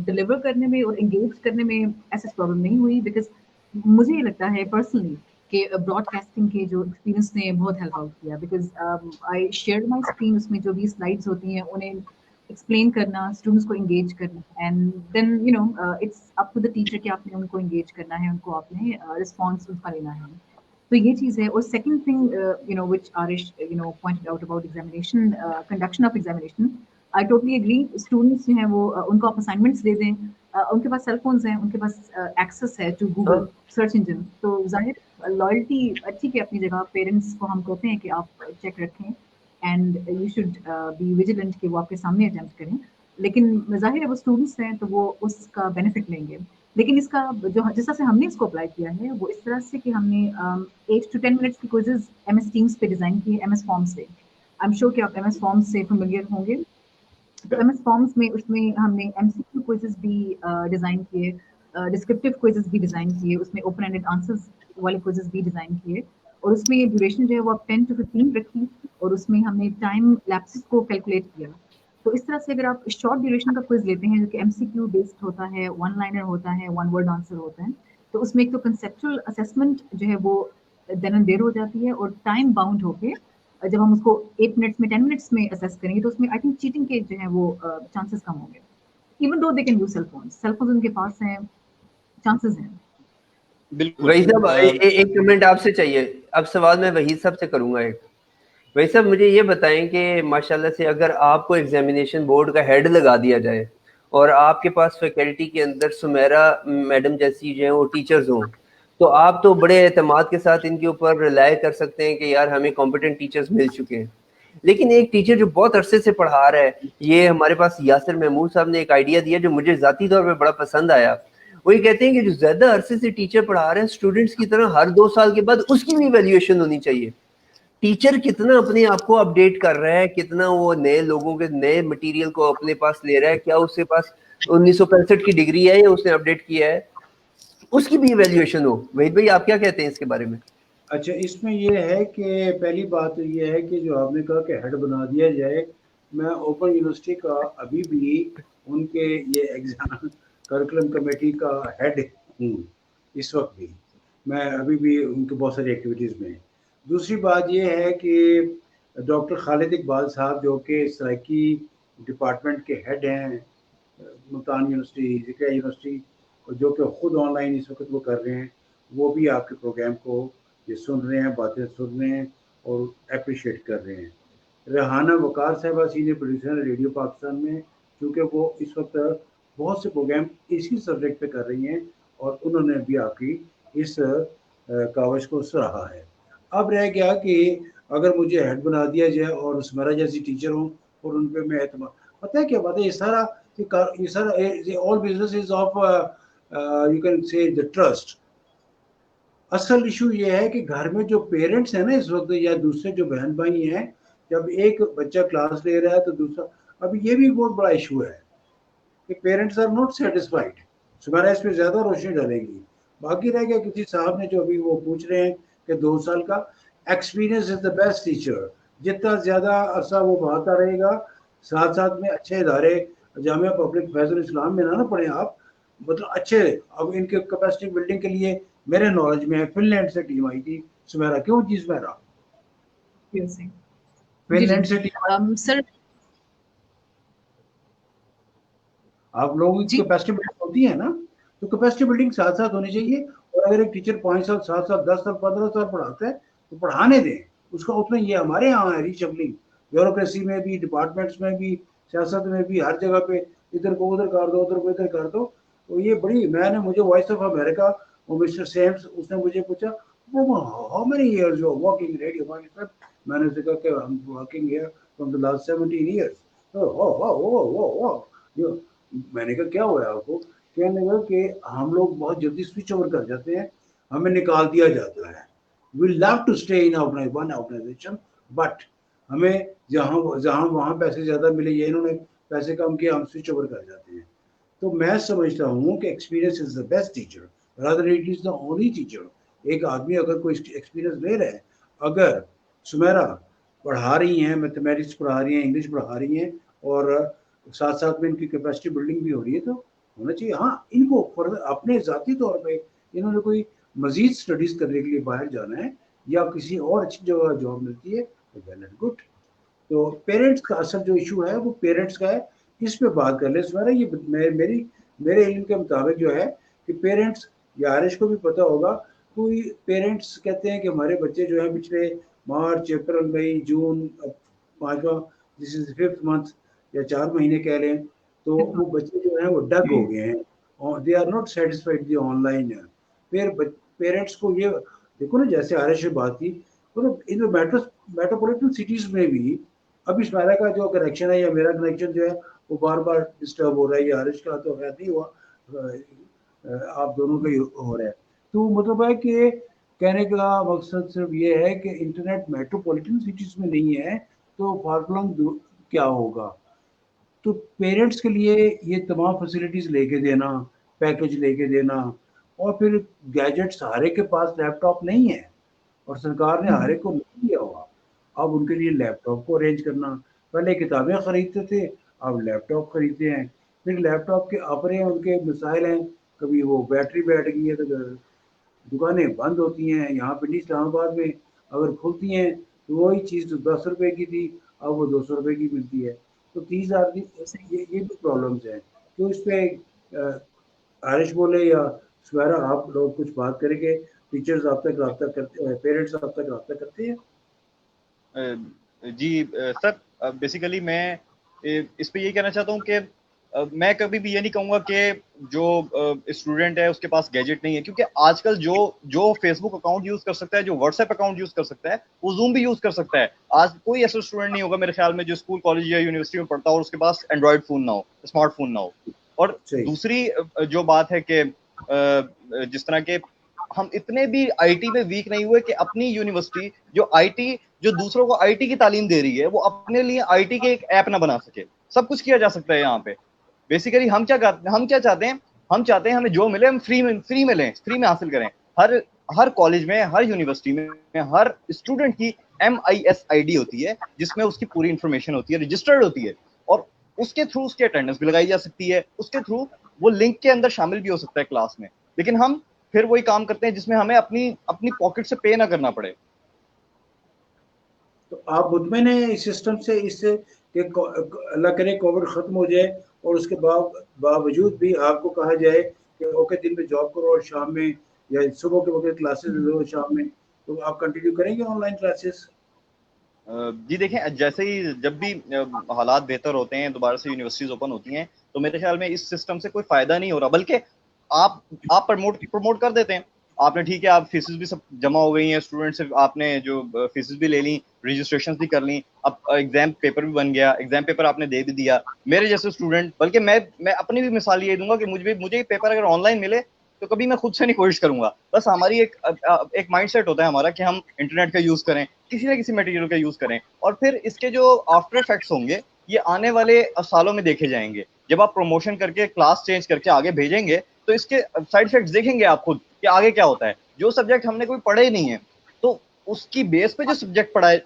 C: डिलीवर करने में और एंगेज करने में ऐसा प्रॉब्लम नहीं हुई, बिकॉज मुझे ये लगता है पर्सनली कि ब्रॉडकास्टिंग के जो एक्सपीरियंस ने बहुत हेल्प आउट किया, because I share my screen, उसमें जो भी स्लाइड्स होती हैं उन्हें एक्सप्लेन करना, स्टूडेंट्स को एंगेज करना, and then you know it's up to the teacher कि आपने उनको एंगेज करना है, उनको आपने रिस्पॉन्स उनका लेना है। तो ये चीज़ है। और second thing you know which Arish you know pointed out about examination, conduction of examination, I totally agree. Students जो हैं वो उनको आप असाइनमेंट्स दे दें, उनके पास सेल फोन्स हैं, उनके पास एक्सेस है टू गूगल सर्च इंजन, तो जाहिर लॉयल्टी अच्छी की अपनी जगह, पेरेंट्स को हम कहते हैं कि आप चेक रखें and you should be vigilant कि वो आपके सामने अटेम्प्ट करें, लेकिन जाहिर है वो स्टूडेंट्स हैं तो वो उसका बेनिफिट लेंगे। लेकिन इसका जो जिस तरह से हमने इसको अप्लाई किया है वो इस तरह से कि हमने 8 to 10 मिनट्स की क्विज़ेस MS टीम्स पे डिज़ाइन किए, MS फॉर्म्स पे। आई एम श्योर कि आप MS फॉर्म्स से फेमिलियर होंगे। तो MS फॉर्म्स में उसमें हमने MCQ क्विज़ेस भी डिज़ाइन किए, डिस्क्रिप्टिव क्विज़ेस भी डिज़ाइन किए, उसमें ओपन एंडेड आंसर्स वाले क्विज़ेस भी डिज़ाइन किए, और उसमें ये ड्यूरेशन जो है वो आप 10 to 15 रखी, और उसमें हमने टाइम लैप्सेस को कैलकुलेट किया। तो इस तरह से अगर आप शॉर्ट ड्यूरेशन का क्विज लेते हैं जो कि MCQ बेस्ड होता है, वन लाइनर होता है, वन वर्ड आंसर होता है, तो उसमें एक तो कंसेप्चुअल असेसमेंट जो है वो देन एंड देर हो जाती है, और टाइम बाउंड होके जब हम उसको 8 मिनट्स में 10 मिनट्स में असेस करेंगे तो उसमें आई थिंक चीटिंग के जो है वो चांसेस कम होंगे, even though they can use cell phone उनके पास हैं, चांसेस हैं।
D: बिल्कुल।
B: वही साहब, एक कमेंट आपसे चाहिए। अब सवाल मैं वही साहब से करूंगा एक بھائی صاحب مجھے یہ بتائیں کہ ماشاءاللہ سے اگر آپ کو ایگزامینیشن بورڈ کا ہیڈ لگا دیا جائے اور آپ کے پاس فیکلٹی کے اندر سمیرا میڈم جیسی جو ہیں وہ ٹیچرز ہوں، تو آپ تو بڑے اعتماد کے ساتھ ان کے اوپر ریلائی کر سکتے ہیں کہ یار ہمیں کمپیٹنٹ ٹیچرز مل چکے ہیں. لیکن ایک ٹیچر جو بہت عرصے سے پڑھا رہا ہے، یہ ہمارے پاس یاسر محمود صاحب نے ایک آئیڈیا دیا جو مجھے ذاتی طور پہ بڑا پسند آیا. وہ یہ کہتے ہیں کہ جو زیادہ عرصے سے ٹیچر پڑھا رہے ہیں اسٹوڈنٹس کی طرح ہر 2 سال کے بعد اس کی بھی ایویلیویشن ہونی چاہیے. ٹیچر کتنا اپنے آپ کو اپڈیٹ کر رہا ہے، کتنا وہ نئے لوگوں کے نئے مٹیریل کو اپنے پاس لے رہا ہے، کیا اس کے پاس 1965 کی ڈگری ہے یا اس نے اپڈیٹ کیا ہے، اس کی بھی ایویلیویشن ہو. وحید بھائی آپ کیا کہتے ہیں اس کے بارے میں؟
A: اچھا، اس میں یہ ہے کہ پہلی بات تو یہ ہے کہ جو آپ نے کہا کہ ہیڈ بنا دیا جائے، میں اوپن یونیورسٹی کا ابھی بھی ان کے یہ ایگزام کریکولم کمیٹی کا ہیڈ ہوں اس وقت بھی، میں ابھی بھی ان کے بہت ساری ایکٹیویٹیز میں. دوسری بات یہ ہے کہ ڈاکٹر خالد اقبال صاحب جو کہ سرائکی ڈپارٹمنٹ کے ہیڈ ہیں ملتان یونیورسٹی، ذکیہ یونیورسٹی، جو کہ خود آن لائن اس وقت وہ کر رہے ہیں، وہ بھی آپ کے پروگرام کو یہ سن رہے ہیں، باتیں سن رہے ہیں اور اپریشیٹ کر رہے ہیں. ریحانہ وقار صاحبہ سینئر پروڈیوسر ہیں ریڈیو پاکستان میں، کیونکہ وہ اس وقت بہت سے پروگرام اسی سبجیکٹ پہ کر رہی ہیں اور انہوں نے بھی آپ کی اس کاوش کو سراہا ہے. اب رہ گیا کہ اگر مجھے ہیڈ بنا دیا جائے اور سمیرا جیسی ٹیچر ہوں اور ان پہ میں اعتماد، پتہ ہے کیا بات ہے، یہ سارا all business is of you can say the trust. اصل ایشو یہ ہے کہ گھر میں جو پیرنٹس ہیں نا اس وقت، یا دوسرے جو بہن بھائی ہیں، جب ایک بچہ کلاس لے رہا ہے تو دوسرا، اب یہ بھی بہت بڑا ایشو ہے کہ parents are not satisfied. Sameera اس پہ زیادہ روشنی ڈالے گی. باقی رہ گیا کسی صاحب نے جو ابھی وہ پوچھ رہے ہیں کہ 2 سال کا experience is the best teacher. جتنا زیادہ عرصہ وہ بہاتا رہے گا، ساتھ ساتھ میں اچھے ادارے جامعہ پبلک فیض الاسلام میں نہ پڑھیں آپ، مطلب اچھے. اب ان کے کیپیسٹی بلڈنگ کے لیے میرے نالج میں فن لینڈ سے ٹیم آئی تھی سمیرا. کیوں جی سمیرا؟ فن لینڈ سے ٹیم آئی.
C: سر
A: آپ لوگوں کی کیپیسٹی بلڈنگ ہوتی ہے نا، تو کیپیسٹی بلڈنگ ساتھ ساتھ ہونی چاہیے. اور اگر ایک ٹیچر 5 سال 7 سال 10 سال 15 سال پڑھاتا ہے تو پڑھانے دیں اس کا اتنا. یہ ہمارے یہاں ہے ریشفلنگ، بیوروکریسی میں بھی، ڈپارٹمنٹس میں بھی، سیاست میں بھی، ہر جگہ پہ ادھر کو ادھر کر دو، ادھر کو ادھر کر دو. تو یہ بڑی، میں نے مجھے وائس آف امریکہ اور مسٹر سیمس اس نے مجھے پوچھا how many years you are working radio Pakistan. میں نے کہا کہ ہم working here from the last 17 years. میں نے کہا کیا ہوا ہے آپ کو؟ کہنے لگا کہ ہم لوگ بہت جلدی سوئچ اوور کر جاتے ہیں، ہمیں نکال دیا جاتا ہے. We love to stay in one organisation, but ہمیں جہاں وہاں پیسے زیادہ ملے، یہ انہوں نے پیسے کم کیا، ہم سوئچ اوور کر جاتے ہیں. تو میں سمجھتا ہوں کہ experience is the best teacher, rather it is the only teacher. ایک آدمی اگر کوئی ایکسپیرینس لے رہا ہے، اگر سمیرا پڑھا رہی ہیں، میتھمیٹکس پڑھا رہی ہیں، انگلش پڑھا رہی ہیں، اور ساتھ ساتھ میں ان کی کیپیسٹی بلڈنگ بھی ہو رہی ہے، تو ہونا چاہیے. ہاں ان کو اپنے ذاتی طور پہ انہوں نے کوئی مزید اسٹڈیز کرنے کے لیے باہر جانا ہے یا کسی اور اچھی جگہ جاب ملتی ہے تو ویل اینڈ گڈ. تو پیرنٹس کا اصل جو ایشو ہے وہ پیرنٹس کا ہے. اس پہ بات کر لیں سمیرا. یہ میرے علم کے مطابق جو ہے کہ پیرنٹس، یا عارش کو بھی پتہ ہوگا، کوئی پیرنٹس کہتے ہیں کہ ہمارے بچے جو ہیں پچھلے مارچ اپریل مئی جون، اب 5واں دس از 5th منتھ یا 4 مہینے کہہ لیں، تو وہ بچے جو ہیں وہ ڈگ ہو گئے ہیں، they are not satisfied the online. پھر پیرنٹس کو یہ دیکھو نا، جیسے عارش سے بات کی، ان میٹروپولیٹن سٹیز میں بھی ابھی سمیرا کا جو کنیکشن ہے یا میرا کنیکشن جو ہے وہ بار بار ڈسٹرب ہو رہا ہے. یا عارش کا تو خیر نہیں ہوا، آپ دونوں کا ہی ہو رہا ہے. تو مطلب ہے کہ کہنے کا مقصد صرف یہ ہے کہ انٹرنیٹ میٹروپولیٹن سٹیز میں نہیں ہے تو فارفلنگ کیا ہوگا. تو پیرنٹس کے لیے یہ تمام فیسلٹیز لے کے دینا، پیکج لے کے دینا، اور پھر گیجٹس ہر ایک کے پاس لیپ ٹاپ نہیں ہے اور سرکار نے ہر ایک کو نہیں دیا ہوا. اب ان کے لیے لیپ ٹاپ کو ارینج کرنا، پہلے کتابیں خریدتے تھے، اب لیپ ٹاپ خریدتے ہیں. پھر لیپ ٹاپ کے اپنے ان کے مسائل ہیں، کبھی وہ بیٹری بیٹھ گئی ہے تو دکانیں بند ہوتی ہیں. یہاں پنڈی اسلام آباد میں اگر کھلتی ہیں تو وہی چیز جو 10 روپے کی تھی اب وہ 200 روپے کی ملتی ہے. تو 30,000 کی یہ بھی پرابلمس ہیں. تو اس پہ عارش بولے یا سمیرا آپ لوگ کچھ بات کریں گے. ٹیچرز آپ تک رابطہ کرتے ہیں، پیرنٹس آپ تک رابطہ کرتے ہیں؟
D: جی سر بیسیکلی میں اس پہ یہ کہنا چاہتا ہوں کہ میں کبھی بھی یہ نہیں کہوں گا کہ جو اسٹوڈنٹ ہے اس کے پاس گیجٹ نہیں ہے، کیونکہ آج کل جو فیس بک اکاؤنٹ یوز کر سکتا ہے، جو واٹس ایپ اکاؤنٹ یوز کر سکتا ہے، وہ زوم بھی یوز کر سکتا ہے. آج کوئی ایسا اسٹوڈنٹ نہیں ہوگا میرے خیال میں جو اسکول کالج یا یونیورسٹی میں پڑھتا ہو اور اس کے پاس اینڈرائڈ فون نہ ہو، اسمارٹ فون نہ ہو. اور دوسری جو بات ہے کہ جس طرح کے ہم اتنے بھی آئی ٹی میں ویک نہیں ہوئے کہ اپنی یونیورسٹی جو دوسروں کو آئی ٹی کی تعلیم دے رہی ہے وہ اپنے لیے آئی ٹی کے ایک ایپ نہ بنا سکے. سب کچھ کیا جا سکتا ہے یہاں پہ. بیسیکلی ہم کیا چاہتے ہیں، ہم چاہتے ہیں ہمیں جو ملے ہم فری میں لیں، فری میں حاصل کریں. ہر کالج میں، ہر یونیورسٹی میں ہر اسٹوڈنٹ کی MIS ID ہوتی ہے جس میں اس کی پوری انفارمیشن ہوتی ہے، رجسٹرڈ ہوتی ہے، اور اس کے تھرو اس کی اٹینڈنس بھی لگائی جا سکتی ہے، اس کے تھرو وہ لنک کے اندر شامل بھی ہو سکتا ہے کلاس میں. لیکن ہم پھر وہی کام کرتے ہیں جس میں ہمیں اپنی پاکٹ سے پے نہ کرنا پڑے.
A: تو آپ مطمئن ہیں اس سسٹم سے، اس سے کہ اللہ کرے کووڈ ختم ہو جائے اور اس کے باوجود بھی آپ کو کہا جائے کہ اوکے دن میں جاب کرو اور شام میں یا صبح کے وقت کلاسز لو شام میں، تو آپ کنٹینیو کریں گے آن لائن کلاسز؟
D: جی دیکھیں، جیسے ہی جب بھی حالات بہتر ہوتے ہیں، دوبارہ سے یونیورسٹیز اوپن ہوتی ہیں، تو میرے خیال میں اس سسٹم سے کوئی فائدہ نہیں ہو رہا، بلکہ آپ پروموٹ کر دیتے ہیں. آپ نے ٹھیک ہے، آپ فیسز بھی سب جمع ہو گئی ہیں، اسٹوڈنٹ سے آپ نے جو فیسز بھی لے لیں، رجسٹریشن بھی کر لیں، اب ایگزام پیپر بھی بن گیا، ایگزام پیپر آپ نے دے بھی دیا. میرے جیسے اسٹوڈنٹ، بلکہ میں اپنی بھی مثال یہ دوں گا کہ مجھے پیپر اگر آن لائن ملے تو کبھی میں خود سے نہیں کوشش کروں گا. بس ہماری ایک مائنڈ سیٹ ہوتا ہے ہمارا کہ ہم انٹرنیٹ کا یوز کریں، کسی نہ کسی میٹیریل کا یوز کریں، اور پھر اس کے جو آفٹر افیکٹس ہوں گے یہ آنے والے سالوں میں دیکھے جائیں گے. جب آپ پروموشن کر کے کلاس چینج کر کے آگے بھیجیں گے تو اس کے سائڈ افیکٹس دیکھیں گے آپ خود کہ آگے کیا ہوتا ہے. جو سبجیکٹ ہم نے کوئی پڑھے ہی نہیں ہے، تو اس کی بیس پہ جو سبجیکٹ پڑھائے،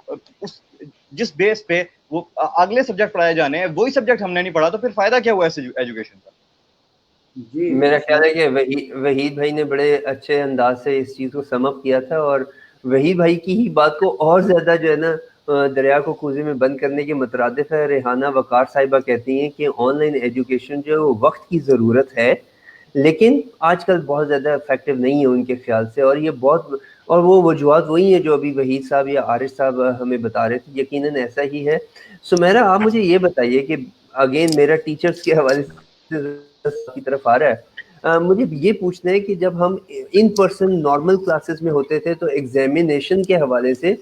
D: جس بیس پہ وہ اگلے سبجیکٹ پڑھائے جانے ہیں، وہی سبجیکٹ ہم نے نہیں پڑھا، تو پھر فائدہ کیا ہوا ایجوکیشن کا؟
B: میرا خیال ہے کہ وحید بھائی نے بڑے اچھے انداز سے اس چیز کو سم اپ کیا تھا، اور وحید بھائی کی ہی بات کو اور زیادہ جو ہے نا دریا کو کوزے میں بند کرنے کے مترادف ہے. ریحانہ وقار صاحبہ کہتی ہیں کہ آن لائن ایجوکیشن جو ہے وہ وقت کی ضرورت ہے، لیکن آج کل بہت زیادہ افیکٹو نہیں ہے ان کے خیال سے. اور وہ وجوہات وہی ہیں جو ابھی وحید صاحب یا عارف صاحب ہمیں بتا رہے تھے. یقیناً ایسا ہی ہے. سمیرا، آپ مجھے یہ بتائیے کہ اگین میرا ٹیچرز کے حوالے سے کی طرف آ رہا ہے، مجھے یہ پوچھنا ہے کہ جب ہم ان پرسن نارمل کلاسز میں ہوتے تھے تو ایگزامینیشن کے حوالے سے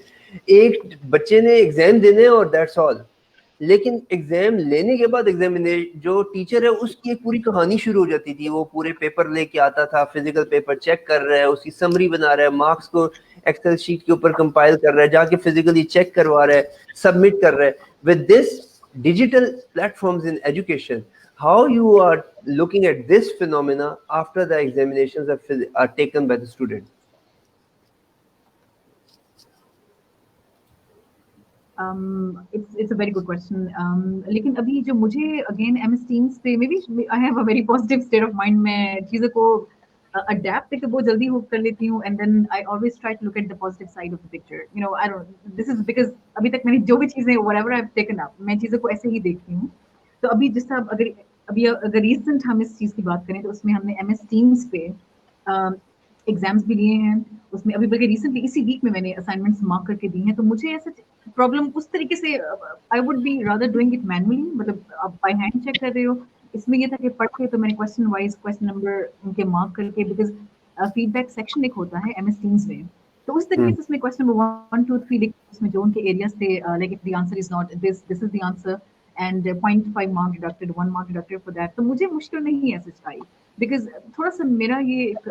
B: ایک بچے نے ایگزام دینے اور دیٹس آل، لیکن ایگزام لینے کے بعد جو ٹیچر ہے اس کی ایک پوری کہانی شروع ہو جاتی تھی. وہ پورے پیپر لے کے آتا تھا، فزیکل پیپر چیک کر رہا ہے، اس کی سمری بنا رہا ہے، مارکس کو ایکسل شیٹ کے اوپر کمپائل کر رہا ہے، جا کے فزیکلی چیک کروا رہا ہے، سبمٹ کر رہا ہے. With this digital platforms in education, how you are looking at this phenomena after the examinations are taken by the student?
C: It's a very good question. لیکن ابھی جو مجھے again MS Teams پہ maybe I have a very positive state of mind. میں چیزوں کو adapt کہ بہت جلدی کر لیتی ہوں, and then I always try to look at the positive side of the picture. You know, I don't. This is because ابھی تک میں نے جو بھی چیزیں whatever I've taken up, میں چیزوں کو ایسے ہی دیکھتی ہوں. تو ابھی جس طرح اگر ریسنٹ ہم اس چیز کی بات کریں تو اس میں ہم نے MS Teams پہ ایگزامس بھی لیے ہیں. اس میں ابھی بلکہ ریسنٹلی اسی ویک میں نے اسائنمنٹس مارک کر کے دی ہیں. تو مجھے ایسا پرابلم اس طریقے سے I would be rather doing it manually, مطلب آپ بائی ہینڈ چیک کر رہے ہو. اس میں یہ تھا کہ پڑھ کے تو میں نے کوشچن وائز کوشچن نمبر ان کے مارک کر کے, بیکاز فیڈ بیک سیکشن ایک ہوتا ہے MS Teams میں, تو اس طریقے سے اس میں کوشچن نمبر 1 2 3 لکھ اس میں جو ان کے ایریاز تھے, like if the answer is not this is the answer and 0.5 mark deducted 1 mark deducted for that. تو مجھے مشکل نہیں ہے سچ آئی, بیکاز تھوڑا سا میرا یہ ایک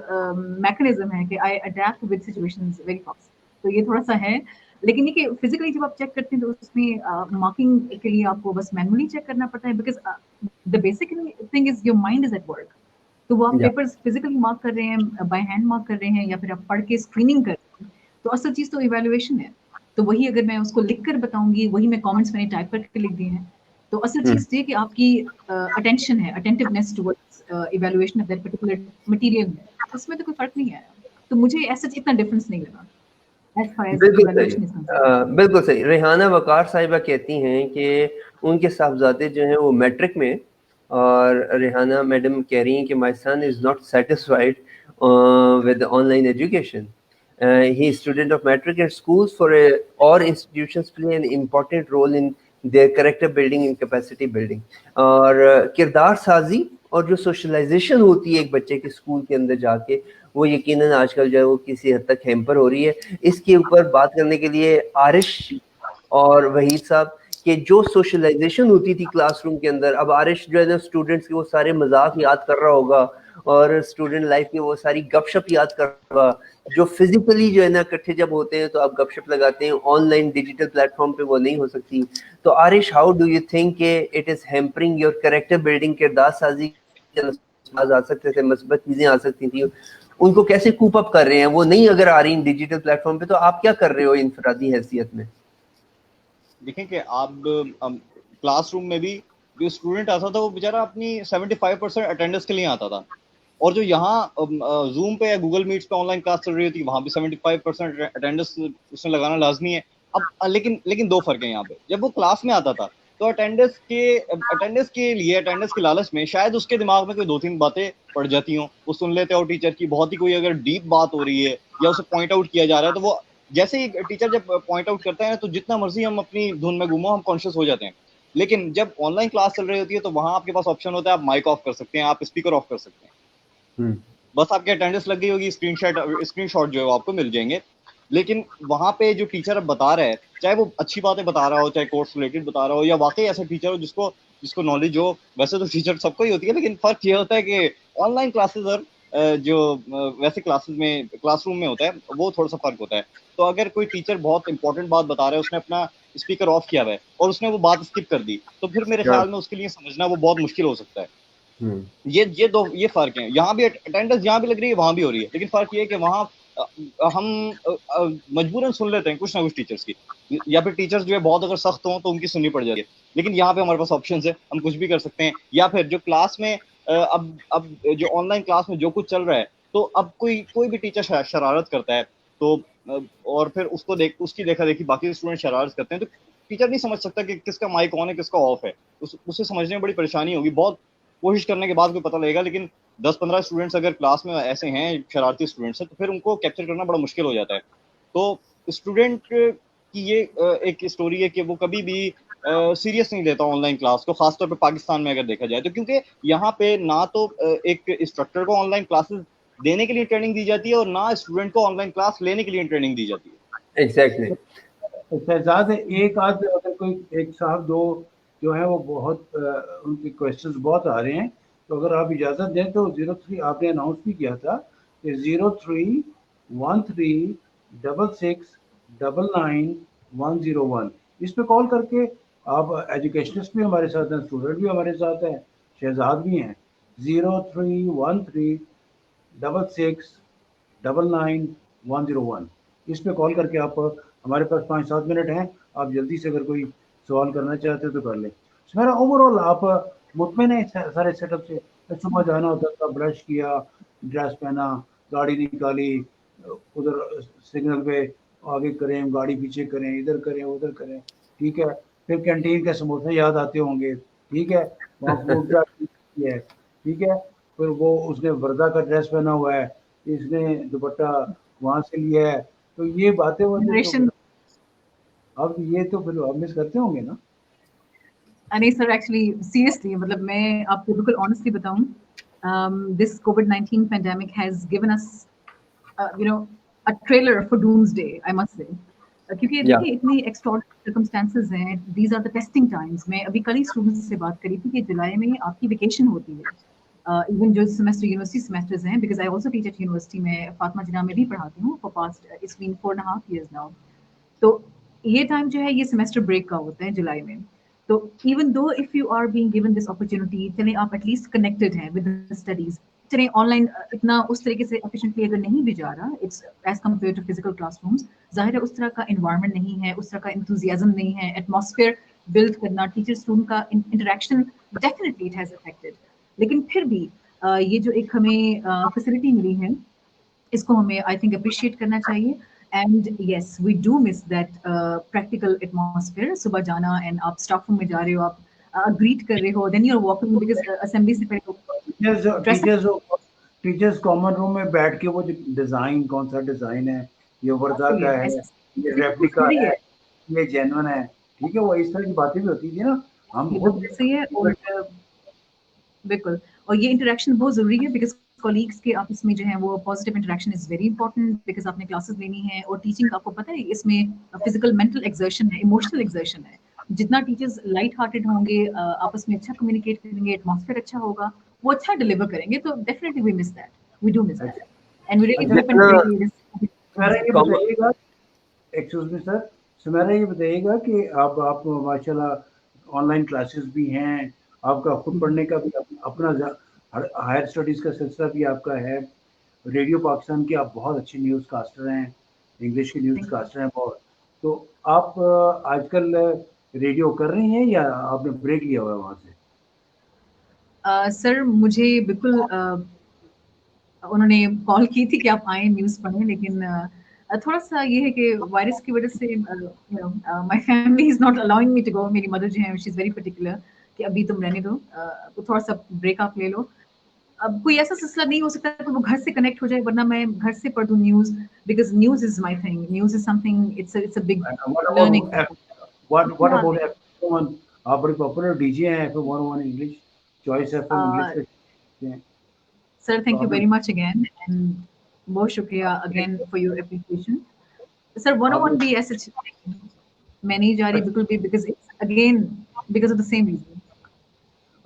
C: میکنزم ہے کہ I adapt with situations very fast. تو یہ تھوڑا سا ہے, لیکن یہ کہ فزیکلی جب آپ چیک کرتے ہیں تو اس میں مارکنگ کے لیے آپ کو بس مینولی چیک کرنا پڑتا ہے, because the basic thing is your mind is at work. تو وہ آپ پیپرز فزیکلی مارک کر رہے ہیں, بائی ہینڈ مارک کر رہے ہیں, یا پھر آپ پڑھ کے اسکریننگ کر رہے ہیں, تو اصل چیز تو ایویلویشن ہے. تو وہی اگر میں اس کو لکھ کر بتاؤں گی, وہی میں کامنٹس میں نے ٹائپ کر کے لکھ دیے ہیں. تو اصل چیز یہ کہ آپ کی اٹینشن ہے, attentiveness towards evaluation of that particular material میں, اس میں تو کوئی فرق نہیں آیا. تو مجھے ایسا اتنا ڈفرینس نہیں لگا.
B: بالکل صحیح. ریحانہ وقار صاحبہ کہتی ہیں کہ ان کے صاحبزادے جو ہیں وہ میٹرک میں, اور ریحانہ میڈم کہہ رہی ہیں کہ my son is not satisfied with online education, he is student of metric, and schools or institutions play an important role in their character building and capacity building. اور کردار سازی اور جو سوشلائزیشن ہوتی ہے ایک بچے کے اسکول کے اندر جا کے, وہ یقیناً آج کل جو ہے وہ کسی حد تک ہیمپر ہو رہی ہے. اس کے اوپر بات کرنے کے لیے عارش اور وحید صاحب کہ جو سوشلائزیشن ہوتی تھی کلاس روم کے اندر, اب عارش جو ہے نا اسٹوڈنٹس کے وہ سارے مذاق یاد کر رہا ہوگا اور اسٹوڈنٹ لائف کی وہ ساری گپ شپ یاد کر رہا ہوگا جو فزیکلی جو ہے نا اکٹھے جب ہوتے ہیں تو آپ گپ شپ لگاتے ہیں, online digital platform پہ وہ نہیں ہو سکتی. تو Aarish, how do you think کہ it is hampering your character building, کردار سازی آ سکتے تھے, مثبت چیزیں آ سکتی تھیں, ان کو کیسے کوپ اپ کر رہے ہیں, وہ نہیں اگر آ رہی ہیں ڈیجیٹل پلیٹ فارم پہ, تو آپ کیا کر رہے ہو انفرادی حیثیت میں؟
D: دیکھیں کہ آپ کلاس روم میں بھی جو اسٹوڈنٹ آتا تھا وہ بیچارہ اپنی 75% اٹینڈنس کے لیے آتا تھا, اور جو یہاں زوم پہ یا گوگل میٹس پہ آن لائن کلاس چل رہی ہوتی وہاں بھی 75% اٹینڈنس اس نے لگانا لازمی ہے. اب لیکن دو فرق ہیں یہاں پہ. جب وہ کلاس میں آتا تھا تو اٹینڈنس کے لیے, اٹینڈنس کے لالچ میں شاید اس کے دماغ میں کوئی 2-3 باتیں پڑ جاتی ہوں, وہ سن لیتے ہو ٹیچر کی بہت ہی کوئی اگر ڈیپ بات ہو رہی ہے یا اسے پوائنٹ آؤٹ کیا جا رہا ہے, تو وہ جیسے ہی ٹیچر جب پوائنٹ آؤٹ کرتا ہے تو جتنا مرضی ہم اپنی دھن میں گھومو ہم کانشیس ہو جاتے ہیں. لیکن جب آن لائن کلاس چل رہی ہوتی ہے تو وہاں آپ کے پاس آپشن ہوتا ہے, آپ مائک آف کر سکتے ہیں, آپ اسپیکر آف کر سکتے ہیں, بس آپ کی اٹینڈنس لگ گئی ہوگی, اسکرین شاٹ جو ہے وہ آپ کو مل جائیں گے. لیکن وہاں پہ جو ٹیچر اب بتا رہا ہے, چاہے وہ اچھی باتیں بتا رہا ہو, چاہے کورس ریلیٹڈ بتا رہا ہو, یا واقعی ایسا ٹیچر ہو جس کو نالج ہو, ویسے تو ٹیچر سب کو ہی ہوتی ہے, لیکن فرق یہ ہوتا ہے کہ آن لائن کلاسز اور جو ویسے کلاسز میں کلاس روم میں ہوتا ہے وہ تھوڑا سا فرق ہوتا ہے. تو اگر کوئی ٹیچر بہت امپورٹنٹ بات بتا رہا ہے, اس نے اپنا اسپیکر آف کیا ہوا ہے اور اس نے وہ بات اسکپ کر دی, تو پھر میرے خیال میں اس کے لیے سمجھنا وہ بہت مشکل ہو سکتا ہے. یہ فرق ہیں. یہاں بھی اٹینڈنس یہاں بھی لگ رہی ہے, وہاں بھی ہو رہی ہے, لیکن فرق یہ ہے کہ وہاں ہم مجبوراً سن لیتے ہیں کچھ نہ کچھ ٹیچرس کی, یا پھر ٹیچرس جو ہے بہت اگر سخت ہوں تو ان کی سننی پڑ جاتی ہے. لیکن یہاں پہ ہمارے پاس آپشنز ہیں, ہم کچھ بھی کر سکتے ہیں. یا پھر جو کلاس میں اب جو آن لائن کلاس میں جو کچھ چل رہا ہے, تو اب کوئی بھی ٹیچر شرارت کرتا ہے تو اور پھر اس کی دیکھا دیکھی باقی اسٹوڈنٹ شرارت کرتے ہیں, تو ٹیچر نہیں سمجھ سکتا کہ کس کا مائک آن ہے کس کا آف ہے. اسے سمجھنے میں بڑی پریشانی ہوگی. بہت کوشش کرنے کے بعد کوئی پتہ لگے گا, لیکن 10-15 اسٹوڈنٹس اگر کلاس میں ایسے ہیں شرارتی اسٹوڈنٹس ہیں, تو پھر ان کو کیپچر کرنا بڑا مشکل ہو جاتا ہے. تو اسٹوڈنٹ کی یہ ایک اسٹوری ہے کہ وہ کبھی بھی سیریس نہیں لیتا آن لائن کلاس کو, خاص طور پہ پاکستان میں اگر دیکھا جائے تو, کیونکہ یہاں پہ نہ تو ایک انسٹرکٹر کو آن لائن کلاسز دینے کے لیے ٹریننگ دی جاتی ہے, اور نہ اسٹوڈنٹ کو آن لائن کلاس لینے کے لیے ٹریننگ دی جاتی ہے.
B: ایگزیکٹلی.
A: شہزاد ایک آدھ اگر کوئی ایک صاحب دو جو ہیں وہ بہت ان کی کوشچنز بہت آ رہے ہیں, تو اگر آپ اجازت دیں تو 03 آپ نے اناؤنس بھی کیا تھا کہ 031366999101 اس پہ کال کر کے آپ ایجوکیشنسٹ بھی ہمارے ساتھ ہیں, اسٹوڈنٹ بھی ہمارے ساتھ ہیں, شہزاد بھی ہیں. 031366999101 اس پہ کال کر کے آپ, ہمارے پاس 5-7 منٹ ہیں, آپ جلدی سے اگر کوئی سوال کرنا چاہتے تو کر لیں. میرا اوور آل آپ مطمئن ہیں سارے سیٹ اپ سے؟ صبح جانا ہوتا تھا, برش کیا, ڈریس پہنا, گاڑی نکالی, ادھر سگنل پہ آگے کریں, گاڑی پیچھے کریں, ادھر کریں ادھر کریں, ٹھیک ہے. پھر کینٹین کے سموسے یاد آتے ہوں گے, ٹھیک ہے, وہاں فوڈ کیا ہے, ٹھیک ہے. پھر وہ اس نے وردہ کا ڈریس پہنا ہوا ہے, اس نے دوپٹہ وہاں سے لیا ہے, تو یہ باتیں اب یہ تو پھر آپ مس کرتے ہوں گے نا؟
C: نہیں سر, ایکچولی سیریسلی مطلب میں آپ کو بالکل آنیسٹلی بتاؤں, دس COVID-19 pandemic has given us a trailer for doomsday, I must say. کیونکہ دیکھیے اتنی ایکسٹراڈنری سرکمسٹانسز ہیں, these are the testing times. میں ابھی کل ہی اسٹوڈنٹس سے بات کری تھی کہ جولائی میں آپ کی ویکیشن ہوتی ہے, ایون جو سیمسٹر یونیورسٹی سیمسٹرز ہیں, because I also teach at university, میں فاطمہ جناح میں بھی پڑھاتی ہوں for past it's been 4.5 years now. تو یہ ٹائم جو ہے یہ سیمسٹر بریک کا ہوتا ہے جولائی میں. تو even though if you are being given this opportunity, چلیں آپ ایٹ لیسٹ کنیکٹڈ ہیں ود اسٹڈیز, چلیں آن لائن اتنا اس طریقے سے ایفیشینٹلی اگر نہیں بھی جا رہا, it's as compare to physical classrooms, ظاہر ہے اس طرح کا انوائرمنٹ نہیں ہے, اس طرح کا انتھوزیازم نہیں ہے, ایٹماسفیئر بلڈ کرنا, ٹیچر اسٹوڈنٹ کا interaction definitely it has affected. لیکن پھر بھی یہ جو ایک ہمیں فیسلٹی ملی ہے, اس کو ہمیں آئی تھنک اپریشیٹ کرنا چاہیے. And yes we do miss that practical atmosphere. صبح جانا اینڈ آپ اسٹاف روم میں جا رہے ہو, آپ گریٹ کر رہے ہو, then you are walking, because assembly سے پہلے
A: ٹیچرز کامن روم میں بیٹھ کے وہ جو ڈیزائن, کون سا ڈیزائن ہے, ये वर्दा का है, ये रेप्लिका है, ये जेन्युइन है, ठीक है, वो इस तरह की बातें भी होती थी ना, हम बहुत
C: सही है। और बिल्कुल, और ये इंटरेक्शन बहुत ज़रूरी है बिकॉज़ कॉलीग्स के आपस में जो है वो positive interaction is very important because आपने क्लासेस लेनी है और टीचिंग आपको पता है इसमें फिजिकल मेंटल एक्सर्शन है, इमोशनल एक्सर्शन है। जितना टीचर्स लाइट हार्टेड होंगे, आपस में अच्छा कम्युनिकेट करेंगे, एटमॉस्फेयर अच्छा होगा, वो अच्छा डिलीवर करेंगे, तो definitely we miss that, we do miss that and we really hope and pray
A: Sumera ये बताइएगा, एक्सक्यूज मी सर, सुमेरा ये बताइएगा कि अब आप माशाल्लाह ऑनलाइन क्लासेस भी हैं, आपका खुद पढ़ने का भी अपना हायर स्टडीज़ का सिलसिला भी आपका है, रेडियो पाकिस्तान के आप बहुत अच्छे न्यूज़ कास्टर हैं, इंग्लिश के न्यूज़ कास्टर हैं बहुत, तो आप आजकल रेडियो कर रही हैं या आपने ब्रेक लिया हुआ है वहाँ से?
C: सर मुझे बिल्कुल उन्होंने कॉल की थी कि आप आए न्यूज़ पढ़ें, लेकिन थोड़ा सा ये है कि वायरस की वजह से my family is not allowing me to go. मेरी मदर जो है शी इज़ वेरी पर्टिकुलर कि अभी तुम रहने दो, तो थोड़ा सा ब्रेक आप ले लो। अब कोई ऐसा सिलसिला नहीं हो सकता तो वो घर से कनेक्ट हो जाए, वरना मैं घर से पढ़ दूँ news because news is my thing, news is something, it's a big learning.
A: What about FM1? आप बड़ी पॉपुलर डीजे हैं, FM101 English, choice FM English पे।
C: Sir thank you very much again and बहुत शुक्रिया again for your appreciation. Sir 101 भी ऐसे मैं नहीं जा रही बिल्कुल भी because it's again because of the same reason.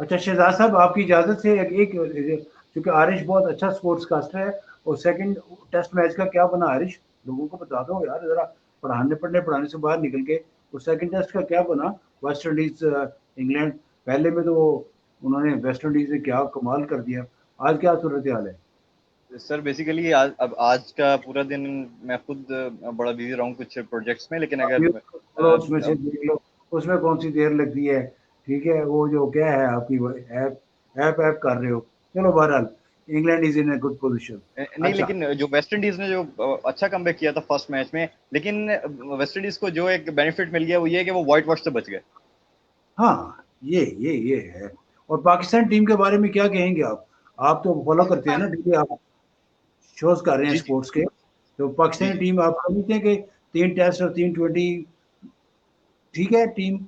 A: अच्छा शहजाद साहब, आपकी इजाज़त से एक क्योंकि आरिश बहुत अच्छा स्पोर्ट्स कास्टर है, और सेकंड टेस्ट मैच का क्या बना आरिश, लोगों को बता दो यार ज़रा, पढ़ाने से बाहर निकल के, और सेकंड टेस्ट का क्या बना वेस्ट इंडीज़ इंग्लैंड, पहले में तो उन्होंने वेस्ट इंडीज़ ने क्या कमाल कर दिया, आज क्या सूरत हाल है?
D: सर बेसिकली आज का पूरा दिन मैं खुद बड़ा बिजी रहा हूँ कुछ प्रोजेक्ट्स में, लेकिन अगर
A: उसमें से देख लो, उसमें कौन सी देर लगती है, ठीक है, वो जो क्या है आपकी ऐप कर रहे हो, चलो बहरहाल England is in a good position.
D: नहीं
A: अच्छा।
D: लेकिन जो वेस्ट इंडीज ने जो अच्छा कमबैक किया था फर्स्ट मैच में, लेकिन वेस्ट इंडीज को जो एक बेनिफिट मिल गया वो ये है कि वो व्हाइट वॉश से बच गए।
A: हाँ ये है। और पाकिस्तान टीम के बारे में क्या कहेंगे आप तो फॉलो करते हैं ना डेली, आप शोज कर रहे हैं
D: जी
A: स्पोर्ट्स के, तो पाकिस्तानी टीम आप समझते हैं कि 3 टेस्ट और 3 20 ठीक है टीम?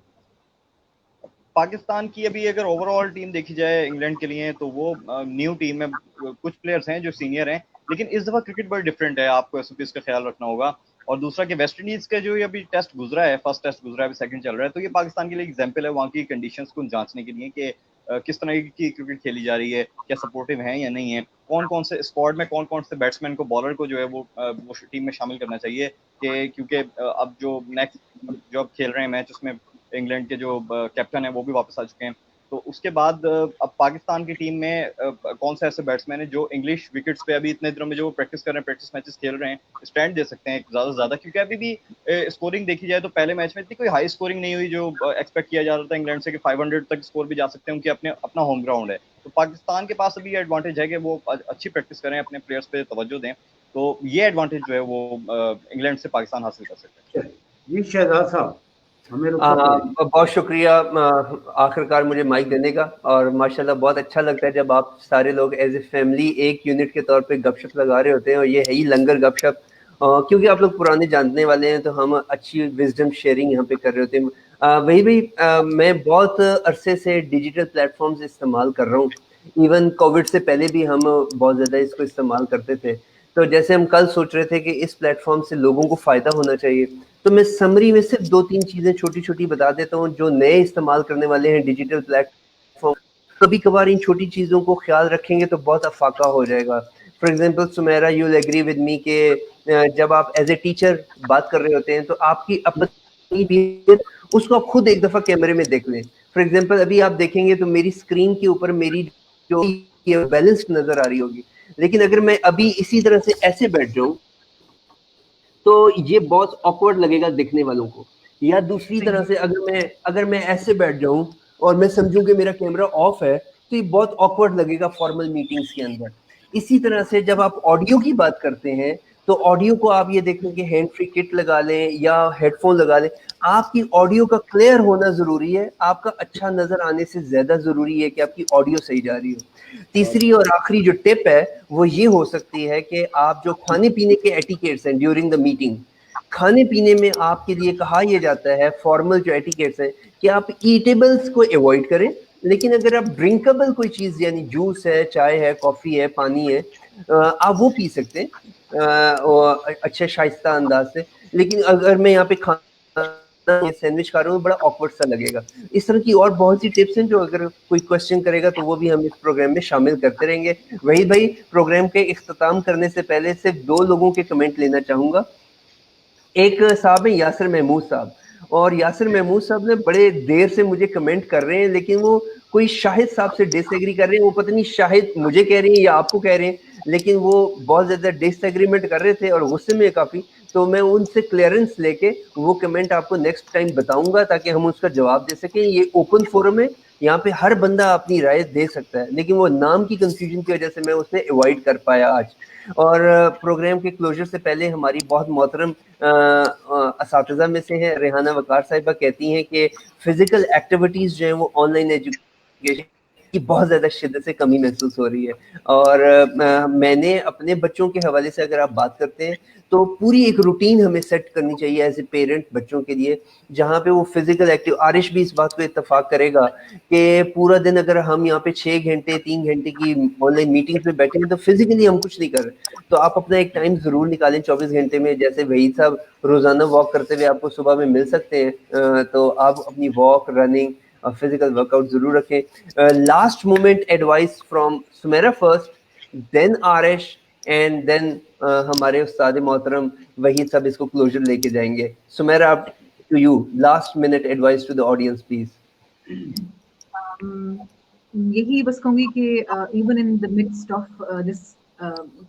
D: पाकिस्तान की अभी अगर ओवरऑल टीम देखी जाए इंग्लैंड के लिए तो वो न्यू टीम है, कुछ प्लेयर्स हैं जो सीनियर हैं, लेकिन इस दफा क्रिकेट बड़ा डिफरेंट है, आपको एसओपीज का ख्याल रखना होगा। और दूसरा कि वेस्ट इंडीज का जो अभी टेस्ट गुजरा है, फर्स्ट टेस्ट गुजरा है, अभी सेकंड चल रहा है, तो ये पाकिस्तान के लिए एग्जाम्पल है वहाँ की कंडीशंस को जांचने के लिए कि किस तरह की क्रिकेट खेली जा रही है, क्या सपोर्टिव है या नहीं है, कौन कौन से स्क्वाड में कौन कौन से बैट्समैन को, बॉलर को जो है वो टीम में शामिल करना चाहिए, कि क्योंकि अब जो नेक्स्ट जो अब खेल रहे हैं मैच उसमें इंग्लैंड के जो कैप्टन है वो भी वापस आ चुके हैं, तो उसके बाद अब पाकिस्तान की टीम में कौन से ऐसे बैट्समैन है जो इंग्लिश विकेट्स पे अभी इतने दिनों में जो प्रैक्टिस कर रहे हैं, प्रैक्टिस मैचेस खेल रहे हैं, स्टैंड दे सकते हैं ज़्यादा से ज़्यादा, क्योंकि अभी भी स्कोरिंग देखी जाए तो पहले मैच में इतनी कोई हाई स्कोरिंग नहीं हुई जो एक्सपेक्ट किया जा रहा था इंग्लैंड से कि 500 तक स्कोर भी जा सकते हैं, उनके अपना होम ग्राउंड है, तो पाकिस्तान के पास अभी एडवांटेज है कि वो अच्छी प्रैक्टिस करें, अपने प्लेयर्स पे तवज्जो दें, तो ये एडवांटेज जो है वो इंग्लैंड से पाकिस्तान हासिल कर सकते हैं।
A: जी शहजाद साहब, हमें
B: बहुत शुक्रिया आखिरकार मुझे माइक देने का, और माशाल्लाह बहुत अच्छा लगता है जब आप सारे लोग एज ए फैमिली एक यूनिट के तौर पे गपशप लगा रहे होते हैं, और ये है ही लंगर गपशप, क्योंकि आप लोग पुराने जानने वाले हैं तो हम अच्छी विजडम शेयरिंग यहाँ पे कर रहे होते हैं। वही मैं बहुत अरसे से डिजिटल प्लेटफॉर्म्स इस्तेमाल कर रहा हूँ, इवन कोविड से पहले भी हम बहुत ज़्यादा इसको इस्तेमाल करते थे, तो जैसे हम कल सोच रहे थे कि इस प्लेटफॉर्म से लोगों को फ़ायदा होना चाहिए, तो मैं समरी में सिर्फ 2-3 चीज़ें छोटी छोटी बता देता हूँ जो नए इस्तेमाल करने वाले हैं डिजिटल प्लेटफॉर्म, कभी कभार इन छोटी चीज़ों को ख्याल रखेंगे तो बहुत अफाका हो जाएगा। For example Sumera, you will agree with me कि जब आप एज ए टीचर बात कर रहे होते हैं तो आपकी अपनी उसको आप खुद एक दफ़ा कैमरे में देख लें। फॉर एग्जांपल अभी आप देखेंगे तो मेरी स्क्रीन के ऊपर मेरी जो बैलेंस्ड नज़र आ रही होगी, लेकिन अगर मैं अभी इसी तरह से ऐसे बैठ जाऊं तो ये बहुत ऑकवर्ड लगेगा दिखने वालों को, या दूसरी तरह से अगर मैं ऐसे बैठ जाऊं और मैं समझूं कि मेरा कैमरा ऑफ है तो ये बहुत ऑकवर्ड लगेगा फॉर्मल मीटिंग्स के अंदर। इसी तरह से जब आप ऑडियो की बात करते हैं तो ऑडियो को आप ये देखें कि हैंड फ्री किट लगा लें या हेडफोन लगा लें, आपकी ऑडियो का क्लियर होना जरूरी है, आपका अच्छा नजर आने से ज्यादा जरूरी है कि आपकी ऑडियो सही जा रही हो। तीसरी और आखिरी जो टिप है वो ये हो सकती है कि आप जो खाने पीने के एटिकेट्स हैं ड्यूरिंग द मीटिंग, खाने पीने में आपके लिए कहा यह जाता है फॉर्मल जो एटिकेट्स हैं कि आप ईटेबल्स को अवॉइड करें, लेकिन अगर आप ड्रिंकेबल कोई चीज यानी जूस है, चाय है, कॉफी है, पानी है, आप वो पी सकते हैं और अच्छे शाइस्ता अंदाज से। लेकिन अगर मैं यहाँ पे खाना सैंडविच खा रहा हूँ बड़ा ऑकवर्ड सा लगेगा। इस तरह की और बहुत सी टिप्स हैं जो अगर कोई क्वेश्चन करेगा तो वो भी हम इस प्रोग्राम में शामिल करते रहेंगे। वही भाई, प्रोग्राम के इख्तिताम करने से पहले सिर्फ 2 लोगों के कमेंट लेना चाहूंगा। एक साहब है यासिर महमूद साहब, और यासिर महमूद साहब ने बड़े देर से मुझे कमेंट कर रहे हैं, लेकिन वो कोई शाहिद साहब से डिसएग्री कर रहे हैं। वो पता नहीं शाहिद मुझे कह रहे हैं या आपको कह रहे हैं, लेकिन वो बहुत ज्यादा डिसएग्रीमेंट कर रहे थे और गुस्से में काफी। तो मैं उनसे क्लियरेंस लेके वो कमेंट आपको नेक्स्ट टाइम बताऊंगा ताकि हम उसका जवाब दे सकें। ये ओपन फोरम है, यहाँ पे हर बंदा अपनी राय दे सकता है, लेकिन वो नाम की कंफ्यूजन की वजह से मैं उसे अवॉइड कर पाया आज। और प्रोग्राम के क्लोजर से पहले हमारी बहुत मोहतरम असातिज़ा में से हैं रेहाना वकार साहिबा, कहती हैं कि फिजिकल एक्टिविटीज़ जो हैं वो ऑनलाइन एजुकेशन की बहुत ज़्यादा शिद्दत से कमी महसूस हो रही है। और मैंने अपने बच्चों के हवाले से अगर आप बात करते हैं तो पूरी एक रूटीन हमें सेट करनी चाहिए एज ए पेरेंट बच्चों के लिए, जहाँ पे वो फिजिकल एक्टिव, आरिश भी इस बात को इत्तफाक करेगा कि पूरा दिन अगर हम यहाँ पे 6 घंटे 3 घंटे की ऑनलाइन मीटिंग्स में बैठे हैं तो फिजिकली हम कुछ नहीं कर रहे। तो आप अपना एक टाइम जरूर निकालें 24 घंटे में, जैसे वहीद साहब रोजाना वॉक करते हुए आपको सुबह में मिल सकते हैं, तो आप अपनी वॉक, रनिंग और फिजिकल वर्कआउट जरूर रखें। Last moment advice from Sumera first, then Arish and then हमारे उस्ताद मोहतरम वहीद साहब इसको क्लोजर लेके जाएंगे। सुमेरा, आप to you, last minute advice to the audience please.
C: यही बस कहूंगी कि even in the midst of this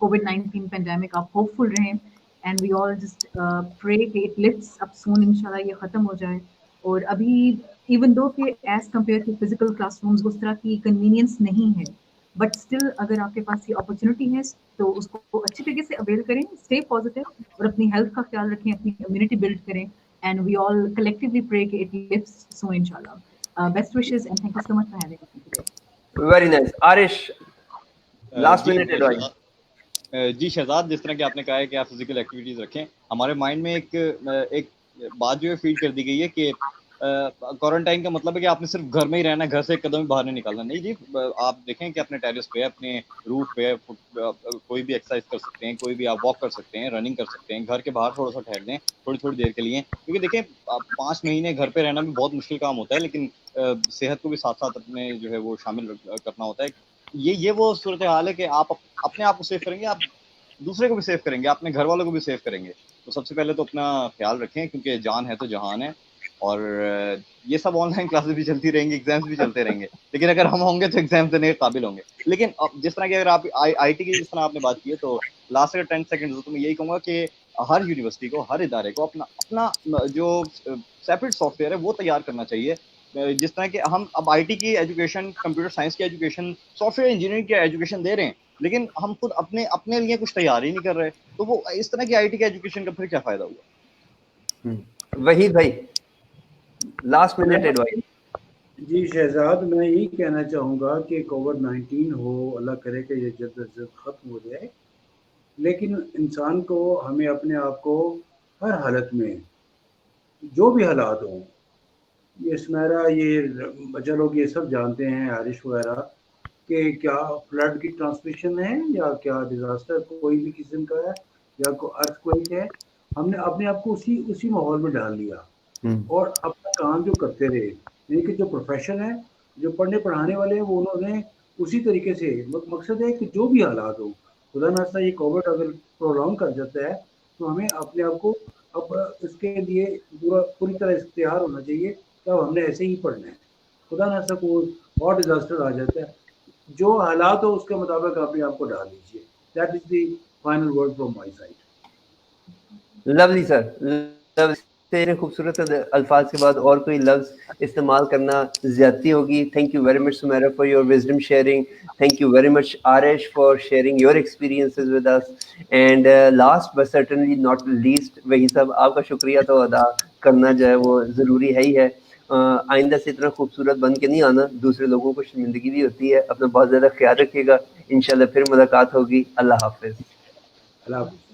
C: COVID-19 pandemic आप होपफुल रहें, and we all just pray कि इट लिफ्ट्स अप सून, इंशाल्लाह ये खत्म हो जाए। और अभी इवन दो कि as compare to physical classrooms उस तरह की कन्वीनियंस नहीं है, बट स्टिल अगर आपके पास ये अपॉर्चुनिटी है तो उसको अच्छी तरीके से अवेल करें, स्टे पॉजिटिव और अपनी हेल्थ का ख्याल रखें, अपनी इम्यूनिटी बिल्ड करें, and we all collectively pray कि इट लिफ्ट्स सून इंशाल्लाह। Best wishes and thank you so much for having me today.
B: Very nice. Arish, last minute advice.
D: जी शहजाद, जिस तरह कि आपने कहा है कि आप फिजिकल एक्टिविटीज़ रखें, हमारे माइंड में एक बात जो है फीड कर दी गई है कि क्वारंटाइन का मतलब है कि आपने सिर्फ घर में ही रहना है, घर से एक कदम भी बाहर नहीं निकलना। नहीं जी, आप देखें कि अपने टेरेस पे, अपने रूफ पे कोई भी एक्सरसाइज कर सकते हैं, कोई भी आप वॉक कर सकते हैं, रनिंग कर सकते हैं, घर के बाहर थोड़ा सा ठहर दें थोड़ी थोड़ी देर के लिए। क्योंकि देखें 5 महीने घर पे रहना भी बहुत मुश्किल काम होता है, लेकिन सेहत को भी साथ साथ अपने जो है वो शामिल करना होता है। ये वो सूरत हाल है कि आप अपने आप को सेव करेंगे, आप दूसरे को भी सेव करेंगे, अपने घर वालों को भी सेव करेंगे। तो सबसे पहले तो अपना ख्याल रखें, क्योंकि जान है तो जहान है। और ये सब ऑनलाइन क्लासेस भी चलती रहेंगी, एग्जाम्स भी चलते रहेंगे, लेकिन अगर हम होंगे तो एग्जाम देने के काबिल होंगे। लेकिन जिस तरह की अगर आप आईटी की जिस तरह आपने बात की है, तो लास्ट अगर 10 सेकंड तो मैं यही कहूँगा कि हर यूनिवर्सिटी को, हर इदारे को अपना जो सेपरेट सॉफ्टवेयर है वो तैयार करना चाहिए। जिस तरह के हम अब आईटी की एजुकेशन, कंप्यूटर साइंस की एजुकेशन, सॉफ्टवेयर इंजीनियरिंग की एजुकेशन दे रहे हैं, लेकिन हम खुद अपने लिए कुछ तैयार ही नहीं कर रहे, तो वो इस तरह की आईटी की एजुकेशन का फिर क्या फायदा हुआ।
B: वहीद भाई, लास्ट मिनट एडवाइस।
A: जी शहजाद, मैं यही कहना चाहूँगा कि कोविड-19 हो, अल्लाह करे कि ये जल्द से जल्द ख़त्म हो जाए, लेकिन इंसान को, हमें अपने आप को हर हालत में, जो भी हालात हों, ये सुमेरा, ये बच्चा लोग ये सब जानते हैं, आरिश वगैरह, कि क्या फ्लड की ट्रांसमिशन है या क्या डिज़ास्टर कोई भी किस्म का है या कोई अर्थक्वेक है, हमने अपने आप को उसी माहौल में डाल लिया और अपना काम जो करते रहे। यानी कि जो प्रोफेशन है, जो पढ़ने पढ़ाने वाले हैं, वो उन्होंने उसी तरीके से, मकसद है कि जो भी हालात हो, खुदा ना खास्ता ये कोविड अगर प्रोलॉन्ग कर जाता है तो हमें अपने आप को अब इसके लिए पूरी तरह इख्तियार होना चाहिए कि अब हमने ऐसे ही पढ़ना है। खुदा ना खास्ता कोई और डिज़ास्टर आ जाता है, जो हालात हो उसके मुताबिक अपने आप को डाल लीजिए। That is the final word from my side.
B: Lovely sir, lovely. तेरे खूबसूरत अल्फाज के बाद और कोई लफ्ज इस्तेमाल करना ज्यादती होगी। Thank you very much Sumera for your wisdom sharing. Thank you very much Arish for sharing your experiences with us. And last but certainly not least, वही सब आपका शुक्रिया तो अदा کرنا جو ہے وہ ضروری ہے ہی ہے. آئندہ سے اتنا خوبصورت بن کے نہیں آنا, دوسرے لوگوں کو شرمندگی بھی ہوتی ہے. اپنا بہت زیادہ خیال رکھیے گا, انشاءاللہ پھر ملاقات ہوگی. اللہ حافظ.
A: اللہ حافظ.